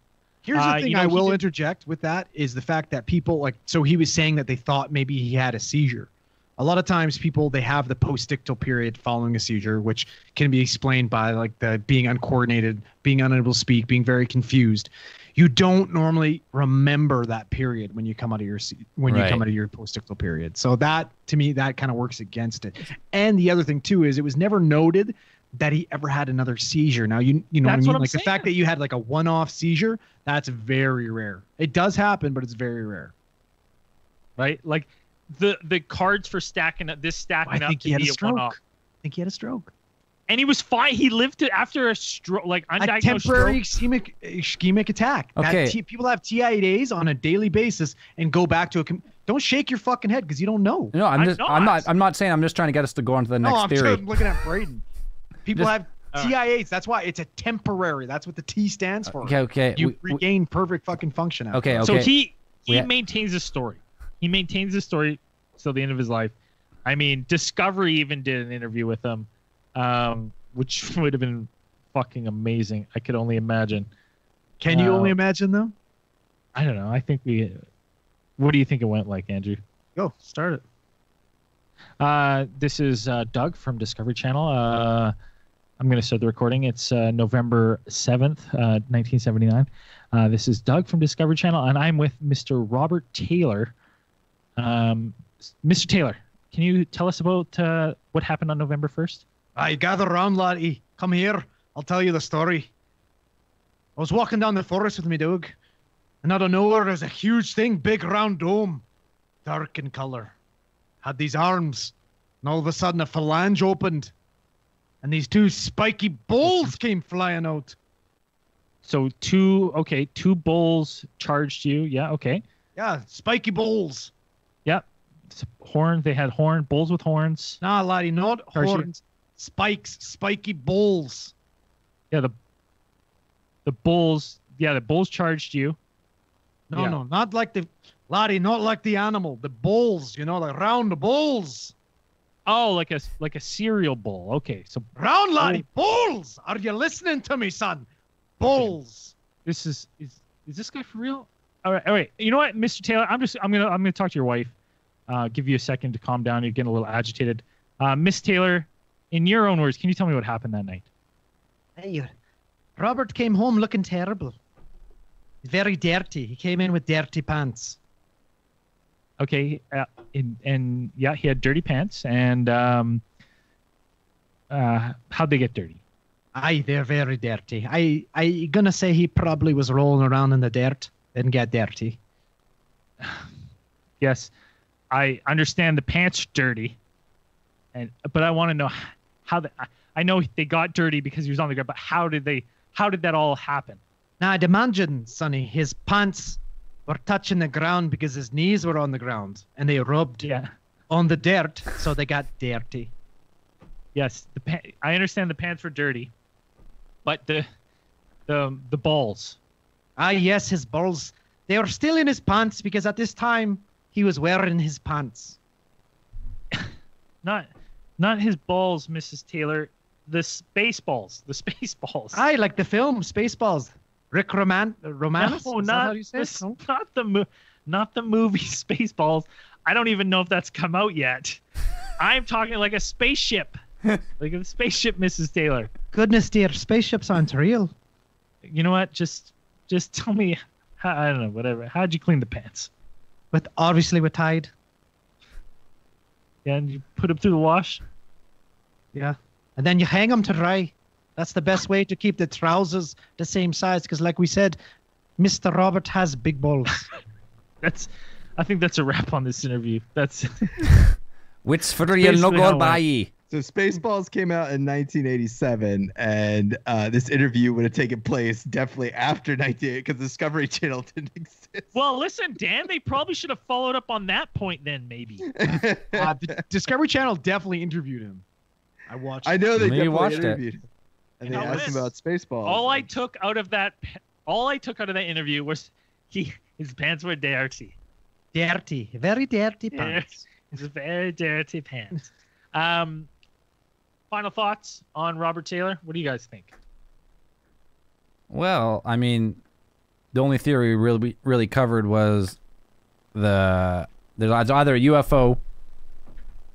Here's the thing you know, I he will did- interject with that is the fact that people like, so he was saying that they thought maybe he had a seizure. A lot of times people, they have the postictal period following a seizure, which can be explained by like the being uncoordinated, being unable to speak, being very confused. You don't normally remember that period when you come out of your you Right. come out of your postictal period. So that to me that kind of works against it. And the other thing too is it was never noted that he ever had another seizure. Now you know That's what I what mean? I'm Like the saying. fact that you had like a one-off seizure, that's very rare. It does happen, but it's very rare. Right? Like the cards for stacking up I think he to had a be a stroke. one-off. I think he had a stroke. And he was fine. He lived to after a stroke, like A undiagnosed temporary stroke. ischemic attack. Okay. People have TIAs on a daily basis and go back to a. Don't shake your fucking head because you don't know. No, I'm I'm just. not. I'm not saying. I'm just trying to get us to go on to the next I'm theory. looking at Braden. People Just- have TIAs. That's why it's a temporary. That's what the T stands for. Okay. You we- regain perfect fucking function. After Okay, that. So okay. he We- maintains the story. He maintains the story till the end of his life. I mean, Discovery even did an interview with him, which would have been fucking amazing. I could only imagine. Can you Uh, only imagine though? I don't know. I think we. What do you think it went like, Andrew? Go start it. This is Doug from Discovery Channel. I'm going to start the recording. It's November 7th, 1979. This is Doug from Discovery Channel, and I'm with Mr. Robert Taylor. Mr. Taylor, can you tell us about what happened on November 1st? I gather round, laddie. Come here. I'll tell you the story. I was walking down the forest with me dog, and out of nowhere there's a huge thing, big round dome, dark in color. Had these arms, and all of a sudden a phalange opened, and these two spiky balls came flying out. So two bulls charged you. Yeah, okay. Yeah, spiky balls. Yep. Horn. They had bulls with horns. Nah, laddie, not Charge you. horns. Spikes, spiky balls. Yeah, the bulls. Yeah, the bulls charged you. No, Yeah. no, not like the laddie, not like the animal. The balls, like round balls. Oh, like a cereal bowl. Okay, so Round, laddie, balls. Are you listening to me, son? Balls. this is this guy for real? All right. You know what, Mr. Taylor? I'm gonna talk to your wife. Give you a second to calm down. You're getting a little agitated. Miss Taylor, in your own words, can you tell me what happened that night? Hey, Robert came home looking terrible. Very dirty. He came in with dirty pants. Okay, and yeah, he had dirty pants. And how'd they get dirty? Aye, they're very dirty. I gonna say he probably was rolling around in the dirt and get dirty. Yes, I understand the pants are dirty, but I want to know how I know they got dirty because he was on the ground, but how did that all happen? Now, I'd imagine, Sonny, his pants were touching the ground because his knees were on the ground and they rubbed Yeah. on the dirt, so they got dirty. Yes, I understand the pants were dirty, but the balls. Ah, yes, his balls. They were still in his pants because at this time he was wearing his pants. Not his balls, Mrs. Taylor. The space balls. The space balls. Aye, like the film Spaceballs. Rick Romanus? No, Is that how you say it? No? not the movie Spaceballs. I don't even know if that's come out yet. I'm talking like a spaceship. Like a spaceship, Mrs. Taylor. Goodness dear, spaceships aren't real. You know what? Just tell me. I don't know. Whatever. How'd you clean the pants? Obviously with Tide. Yeah, and you put them through the wash. Yeah. And then you hang them to dry. That's the best way to keep the trousers the same size. Because like we said, Mr. Robert has big balls. I think that's a wrap on this interview. That's Which for you no basically go how by. So Spaceballs came out in 1987, and this interview would have taken place definitely after 1988 because Discovery Channel didn't exist. well. Listen, Dan. They probably should have followed up on that point then, maybe. The Discovery Channel definitely interviewed him. I watched. I know they Maybe definitely watched it. interviewed him. And they Now asked him listen, about Spaceballs. All I took out of that interview was his pants were dirty. Dirty, very dirty pants. It's very dirty pants. Final thoughts on Robert Taylor? What do you guys think? Well, I mean, the only theory we really covered was there's either a UFO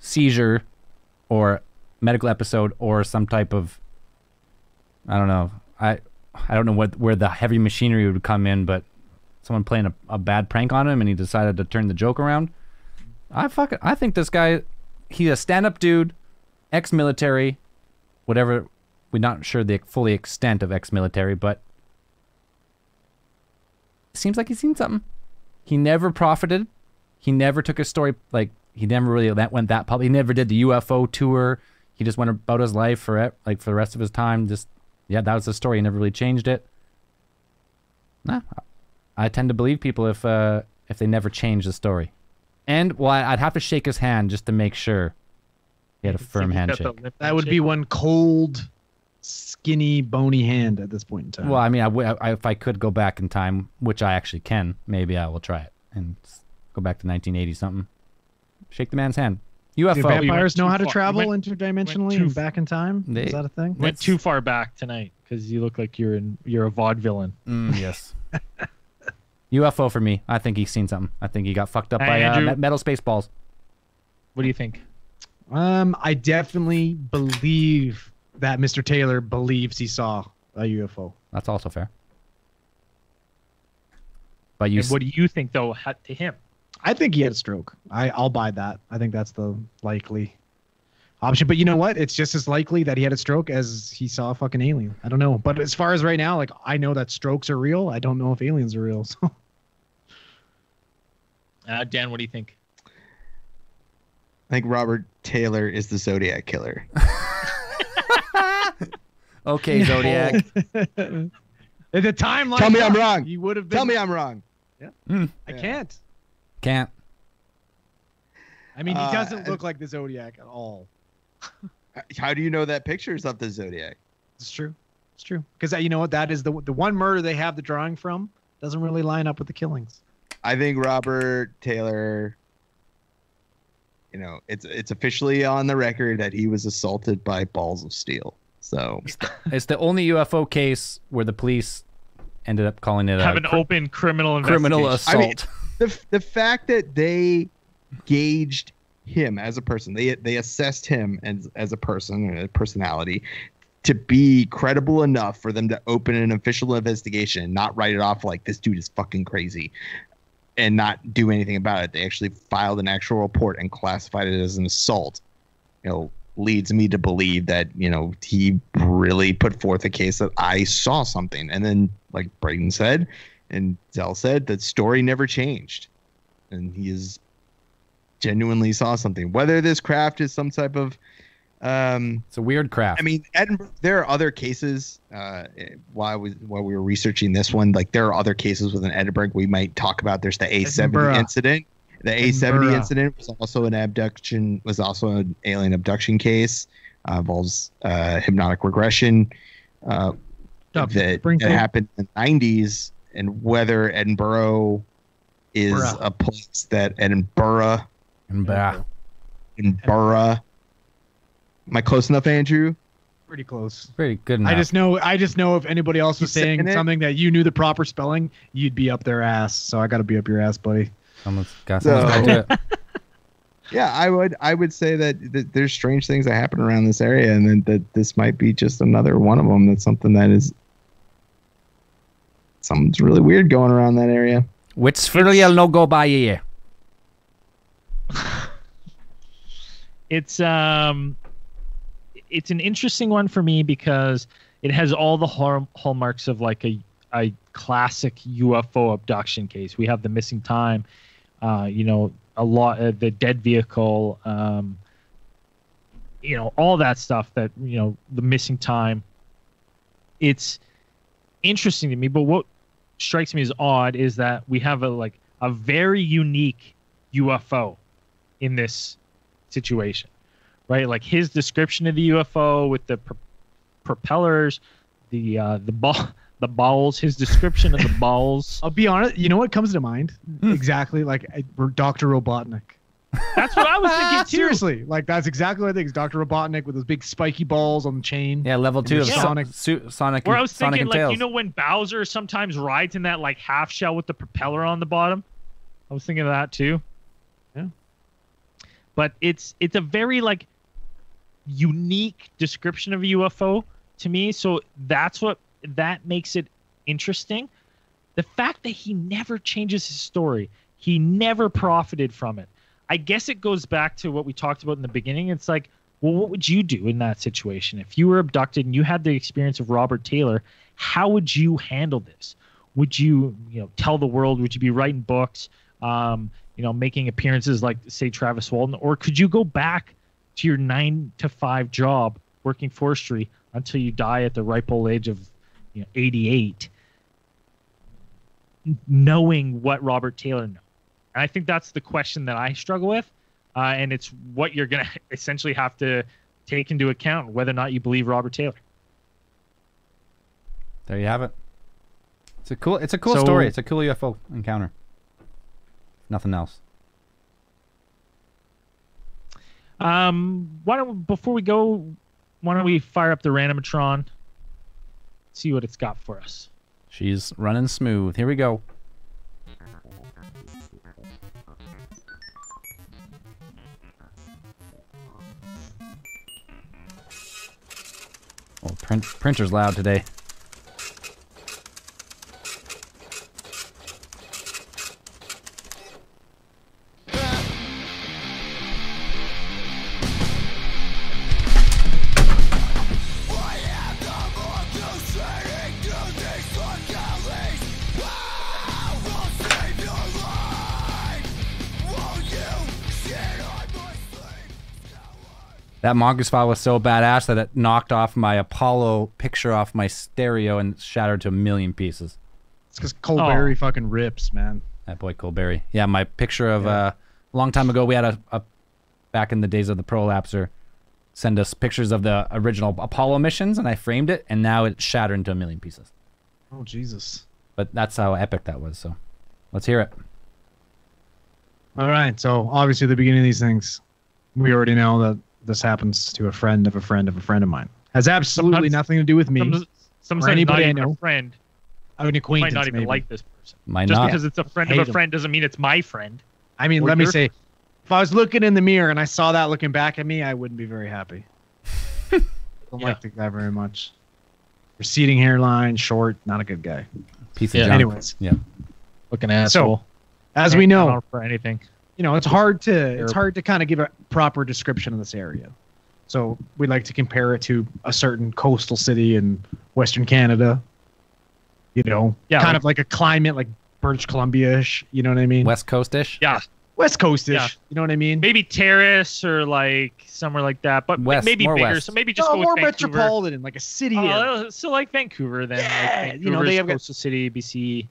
seizure or medical episode or some type of, I don't know. I don't know where the heavy machinery would come in, but someone playing a bad prank on him and he decided to turn the joke around. I think this guy, he's a stand-up dude, ex-military, whatever. We're not sure the fully extent of ex-military, but it seems like he's seen something. He never profited. He never took a story, like, he never really went that public. He never did the UFO tour. He just went about his life for the rest of his time. Just, yeah, that was the story. He never really changed it. Nah, I tend to believe people if they never change the story. And, well, I'd have to shake his hand just to make sure he had a firm handshake. That would be one cold, skinny, bony hand at this point in time. Well, I mean, if I could go back in time, which I actually can, maybe I will try it and go back to 1980 something. Shake the man's hand. Do UFO. vampires know how to far. travel You went interdimensionally too and back in time? Is that a thing? Went too far back tonight because you look like you're a vaudevillain. Yes. UFO for me. I think he's seen something. I think he got fucked up by Andrew? metal space balls. What do you think? I definitely believe that Mr. Taylor believes he saw a UFO. That's also fair. But you And what do you think though to him? I think he had a stroke. I'll buy that. I think that's the likely option. But you know what? It's just as likely that he had a stroke as he saw a fucking alien. I don't know. But as far as right now, like, I know that strokes are real. I don't know if aliens are real. So. Dan, what do you think? I think Robert Taylor is the Zodiac killer. Okay, Zodiac. At the timeline. Tell me I'm wrong. He would have been. Tell me I'm wrong. I can't. Can't. I mean, he doesn't look like the Zodiac at all. How do you know that picture's of the Zodiac? It's true. It's true. Because you know what? That is the one murder they have the drawing from. Doesn't really line up with the killings. I think Robert Taylor, you know, it's officially on the record that he was assaulted by balls of steel. So It's the only UFO case where the police ended up calling it Have a an open criminal criminal investigation. assault. the fact that they gauged him as a person, they assessed him as a person, a personality, to be credible enough for them to open an official investigation and not write it off like this dude is fucking crazy and not do anything about it. They actually filed an actual report and classified it as an assault. You know, leads me to believe that, you know, he really put forth a case that I saw something. And then, like Braden said and Zell said, that story never changed. And he is genuinely saw something. Whether this craft is some type of It's a weird craft. I mean, Edinburgh, there are other cases. While we were researching this one, like there are other cases within Edinburgh we might talk about. There's the A70 Edinburgh. incident. The A70 incident was also an alien abduction case. Involves hypnotic regression that happened in the 90s, and whether Edinburgh is a place that Edinburgh. Am I close enough, Andrew? Pretty close. Pretty good enough. I just know if anybody else was saying something that you knew the proper spelling, you'd be up their ass. So I got to be up your ass, buddy. Someone's got to do it. Yeah, I would say that there's strange things that happen around this area, and then that this might be just another one of them. That's something's really weird going around that area. Which Furiel no go by here. It's an interesting one for me because it has all the hallmarks of like a classic UFO abduction case. We have the missing time, a lot the dead vehicle, all that stuff that the missing time. It's interesting to me, but what strikes me as odd is that we have a very unique UFO in this situation, right? Like his description of the UFO with the propellers, the balls, his description of the balls. I'll be honest. You know what comes to mind? Exactly like Dr. Robotnik. That's what I was thinking too. Seriously, like that's exactly what I think. It's Dr. Robotnik with those big spiky balls on the chain. Yeah, level 2 of Sonic. Sonic. Where I was Sonic thinking, and Tails. when Bowser sometimes rides in that like half shell with the propeller on the bottom. I was thinking of that too. Yeah. But it's a very like unique description of a UFO to me. So that makes it interesting. The fact that he never changes his story, he never profited from it. I guess it goes back to what we talked about in the beginning. It's like, well, what would you do in that situation? If you were abducted and you had the experience of Robert Taylor, how would you handle this? Would you, tell the world? Would you be writing books, making appearances like, say, Travis Walton? Or could you go back to your 9-to-5 job working forestry until you die at the ripe old age of 88, knowing what Robert Taylor knows? And I think that's the question that I struggle with. And it's what you're going to essentially have to take into account, whether or not you believe Robert Taylor. There you have it. It's a cool story. It's a cool UFO encounter. Nothing else. Before we go, why don't we fire up the Randomatron, see what it's got for us. She's running smooth. Here we go. Oh, printer's loud today. That Mongoose file was so badass that it knocked off my Apollo picture off my stereo and shattered to a million pieces. It's because Colberry fucking rips, man. That boy Colberry. Yeah, my picture of a long time ago, we had a back in the days of the Prolapser, send us pictures of the original Apollo missions, and I framed it, and now it's shattered into a million pieces. Oh, Jesus. But that's how epic that was, so let's hear it. All right, so obviously at the beginning of these things, we already know that this happens to a friend of a friend of a friend of mine. Has absolutely nothing to do with me. Sometimes or anybody not I even know. a friend. An acquaintance, Might not even maybe. like this person. Might Just not. because it's a friend of a friend doesn't mean it's my friend. I mean, Or let me your say, if I was looking in the mirror and I saw that looking back at me, I wouldn't be very happy. Don't like the guy very much. Receding hairline, short, not a good guy. Piece of junk. Anyways. Yeah. Looking asshole. So, as we know, for anything. it's hard to kind of give a proper description of this area. So we'd like to compare it to a certain coastal city in Western Canada. Kind of like a climate like British Columbia-ish. You know what I mean? West Coast-ish? Yeah. West Coast-ish. Yeah. You know what I mean? Maybe Terrace or like somewhere like that, but West, maybe more bigger. west. So maybe just No, go more with Vancouver. metropolitan, like a city. area. So like Vancouver then. Yeah, like they have coastal city, BC.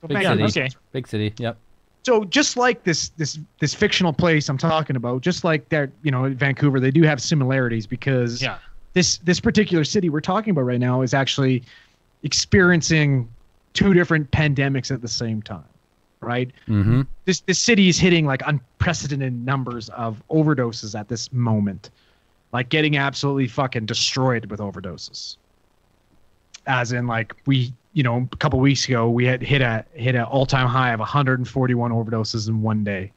Big Vancouver. city. Okay. Big city, yep. So just like this fictional place I'm talking about, just like that, Vancouver, they do have similarities because this particular city we're talking about right now is actually experiencing two different pandemics at the same time, right? Mm-hmm. This city is hitting like unprecedented numbers of overdoses at this moment, like getting absolutely fucking destroyed with overdoses. As in, like a couple weeks ago, we had hit an all-time high of 141 overdoses in one day.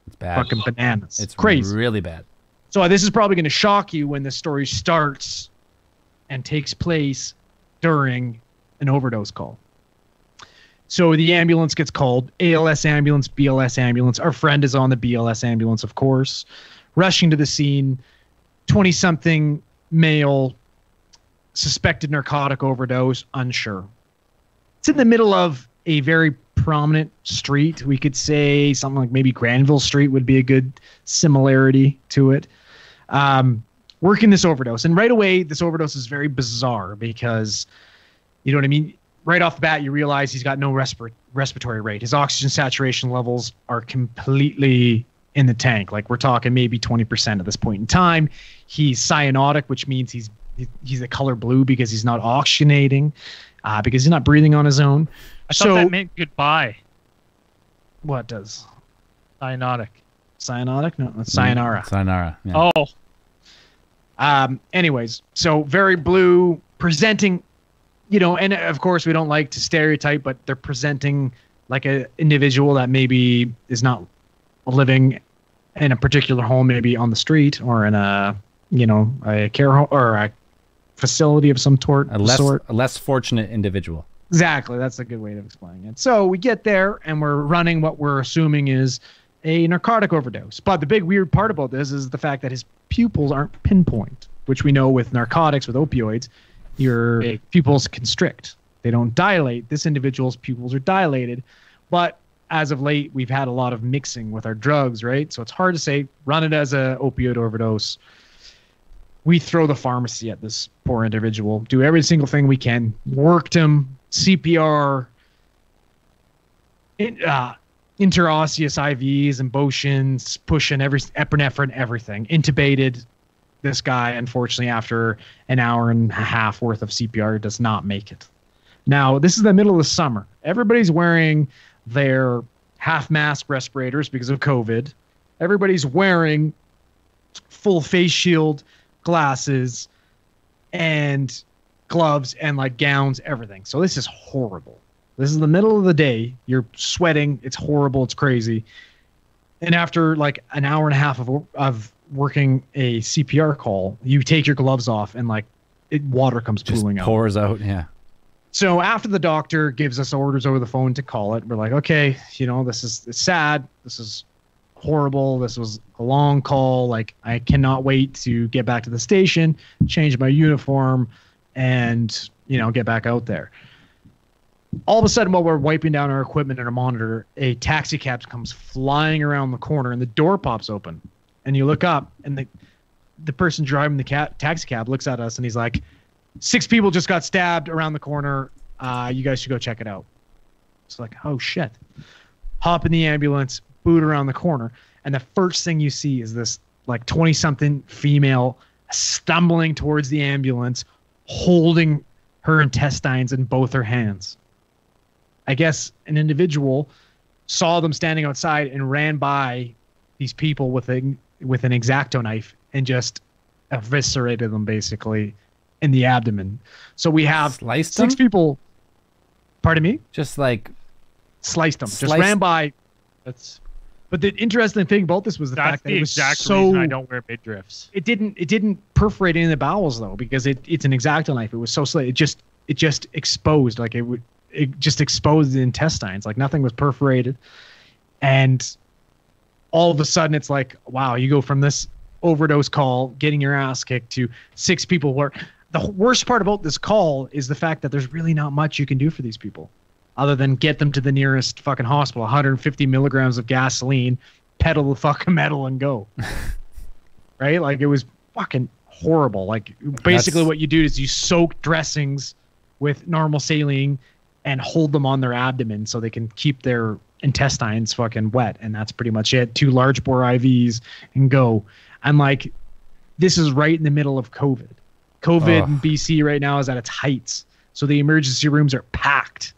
It's bad. Fucking bananas. It's crazy. really bad. So this is probably going to shock you when the story starts and takes place during an overdose call. So the ambulance gets called, ALS ambulance, BLS ambulance. Our friend is on the BLS ambulance, of course, rushing to the scene. 20-something male, suspected narcotic overdose, unsure. It's in the middle of a very prominent street. We could say something like maybe Granville Street would be a good similarity to it. Working this overdose. And right away, this overdose is very bizarre because, you know what I mean? Right off the bat, you realize he's got no respiratory rate. His oxygen saturation levels are completely in the tank. Like we're talking maybe 20% at this point in time. He's cyanotic, which means he's the color blue because he's not oxygenating, because he's not breathing on his own. I thought that meant goodbye. What does? Cyanotic. Cyanotic? No, it's sayonara. Sayonara. Yeah. Oh. Anyways, so very blue, presenting, you know, and of course we don't like to stereotype, but they're presenting like an individual that maybe is not living in a particular home, maybe on the street or in a, you know, a care home or a facility of some sort. A less fortunate individual. Exactly. That's a good way of explaining it. So we get there and we're running what we're assuming is a narcotic overdose. But the big weird part about this is the fact that his pupils aren't pinpoint, which we know with narcotics, with opioids, your pupils constrict. They don't dilate. This individual's pupils are dilated. But as of late, we've had a lot of mixing with our drugs, right? So it's hard to say, run it as a opioid overdose. We throw the pharmacy at this poor individual, do every single thing we can, worked him, CPR, interosseous IVs and Botians, pushing every epinephrine, everything. Intubated this guy, unfortunately, after an hour and a half worth of CPR, does not make it. Now, this is the middle of the summer. Everybody's wearing their half-mask respirators because of COVID. Everybody's wearing full face shield, glasses, and gloves, and like gowns, everything. So this is horrible. This is the middle of the day. You're sweating. It's horrible. It's crazy. And after like an hour and a half of working a CPR call, you take your gloves off and like water comes pooling out. Pours out. Yeah. So after the doctor gives us orders over the phone to call it, we're like, okay, you know, it's sad. This is horrible. This was a long call. Like, I cannot wait to get back to the station, change my uniform, and, you know, get back out there. All of a sudden, while we're wiping down our equipment and our monitor, a taxi cab comes flying around the corner and the door pops open. And you look up and the person driving the taxi cab looks at us and he's like, 6 people just got stabbed around the corner. You guys should go check it out. It's like, oh shit. Hop in the ambulance, boot around the corner. And the first thing you see is this like 20-something female stumbling towards the ambulance, holding her intestines in both her hands. I guess an individual saw them standing outside and ran by these people with an X-Acto knife and just eviscerated them basically in the abdomen. So we have Sliced 6 them? people. Pardon me? Just like Sliced them. Just ran by. But the interesting thing about this was the fact that it was exact so. reason I don't wear midriffs. It didn't perforate any of the bowels though, because it's an X-Acto knife. It was so slight. It just exposed, like it just exposed the intestines. Like nothing was perforated, and all of a sudden it's like, wow, you go from this overdose call, getting your ass kicked, to 6 people where the worst part about this call is the fact that there's really not much you can do for these people other than get them to the nearest fucking hospital, 150 milligrams of gasoline, pedal the fucking metal and go. Right? Like it was fucking horrible. Like basically what you do is you soak dressings with normal saline and hold them on their abdomen so they can keep their intestines fucking wet. And that's pretty much it. 2 large bore IVs and go. And like, this is right in the middle of COVID. COVID in BC right now is at its heights. So the emergency rooms are packed.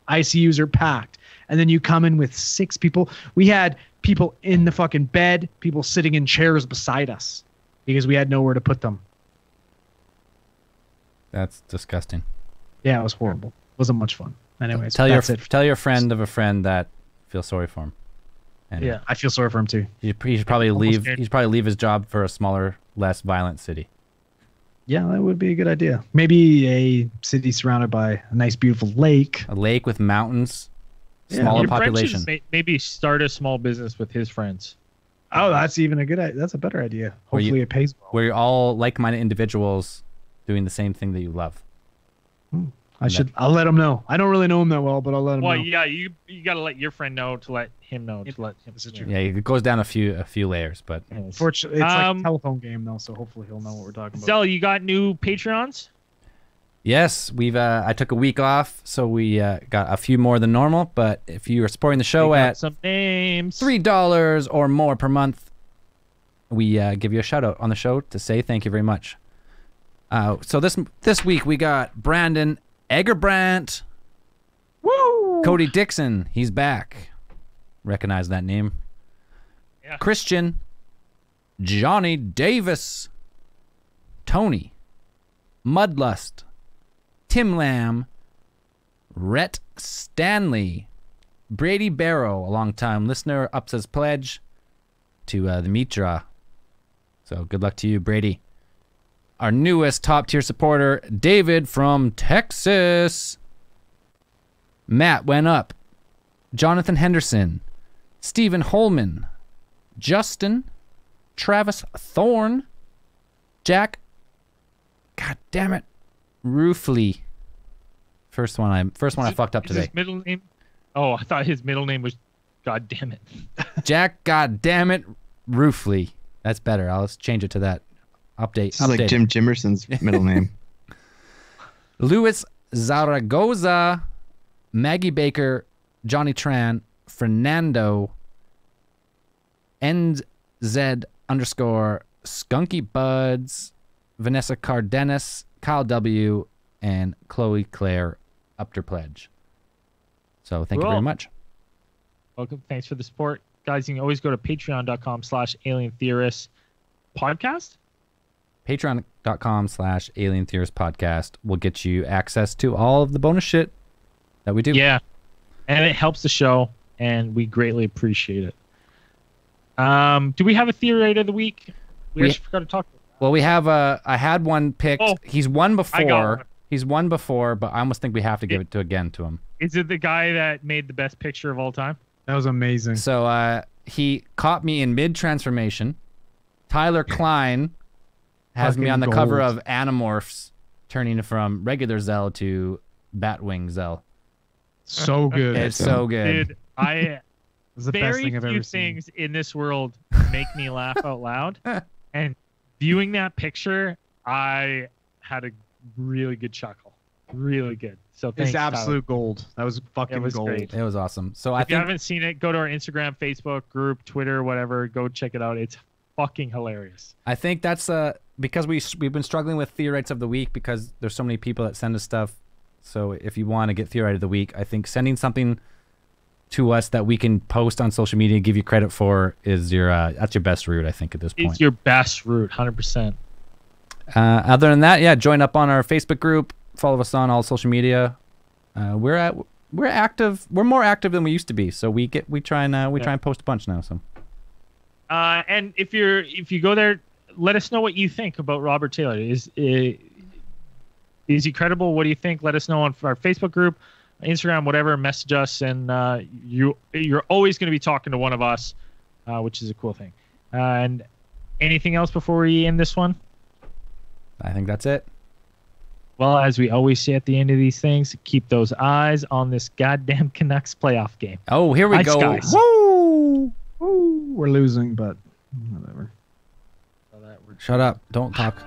ICUs are packed. And then you come in with 6 people. We had people in the fucking bed, people sitting in chairs beside us because we had nowhere to put them. That's disgusting. Yeah, it was horrible. Wasn't much fun. Anyways, tell your friend of a friend that feel sorry for him And Yeah. I feel sorry for him too. he should probably Almost leave. scared. He should probably leave his job for a smaller, less violent city. Yeah, that would be a good idea. Maybe a city surrounded by a nice, beautiful lake. A lake with mountains, Yeah. smaller Your friend should population. maybe start a small business with his friends. Oh, that's even a good idea. That's a better idea. Where you- Hopefully it pays well. Where you're all like-minded individuals doing the same thing that you love. I'll let him know. I don't really know him that well, but I'll let him Well, know. yeah, you got to let your friend know to let him know to let him. This is true. Yeah, it goes down a few layers, but Fortunately, it's like Um, a telephone game though, so hopefully he'll know what we're talking about. Zell, you got new Patreons? yes, we've. I took a week off, so we got a few more than normal. But if you are supporting the show We got at some names. $3 or more per month, we give you a shout out on the show to say thank you very much. So this week we got Brandon Eggerbrandt, Woo! Cody Dixon, he's back. Recognize that name. Yeah. Christian, Johnny Davis, Tony, Mudlust, Tim Lamb, Rhett Stanley, Brady Barrow, a long-time listener, ups his pledge to the meat draw. So good luck to you, Brady. Our newest top-tier supporter, David from Texas. Matt went up. Jonathan Henderson, Stephen Holman, Justin, Travis Thorne, Jack, God damn it, Roofley. First one I fucked up Is today. his middle name? Oh, I thought his middle name was. God damn it. Jack, God damn it, Roofley. That's better. I'll change it to that. This is like Jim Jimerson's middle name. Louis Zaragoza, Maggie Baker, Johnny Tran, Fernando, NZ underscore Skunky Buds, Vanessa Cardenas, Kyle W, and Chloe Claire upped her pledge. So thank you very Cool. much. Welcome. Thanks for the support. Guys, you can always go to patreon.com/alientheorist podcast. Patreon.com/Alien Theorist Podcast will get you access to all of the bonus shit that we do. Yeah. And it helps the show, and we greatly appreciate it. Do we have a theory of the week? We actually forgot to talk about that. Well, we have I had one picked. Oh, He's won I got before. one. He's won before, but I almost think we have to give it to him. Is it the guy that made the best picture of all time? That was amazing. So he caught me in mid-transformation. Tyler Klein has me Fucking on the cover gold. of Animorphs, turning from regular Zell to Batwing Zell. So good. It's so good. Dude, I It's the best very thing I've few ever seen. things in this world make me laugh out loud. And viewing that picture, I had a really good chuckle. Really good. So thanks, It's absolute gold. That was fucking It was gold. great. It was awesome. So Tyler. I If you think haven't seen it, go to our Instagram, Facebook group, Twitter, whatever. Go check it out. It's fucking hilarious. that's because we've been struggling with theorites of the week because there's so many people that send us stuff. So if you want to get theorite of the week, I think sending something to us that we can post on social media, give you credit for, is that's your best route, I think, at this point. It's your best route, 100%. Other than that, yeah, join up on our Facebook group, follow us on all social media. We're active. We're more active than we used to be. So we try and post a bunch now. So And if you go there, let us know what you think about Robert Taylor. Is he credible? What do you think? Let us know on our Facebook group, Instagram, whatever. Message us, and you're always going to be talking to one of us, which is a cool thing. And anything else before we end this one? I think that's it. Well, as we always say at the end of these things, keep those eyes on this goddamn Canucks playoff game. Oh, here we Ice go. Guys. Woo! We're losing, but whatever. Shut up. Don't talk.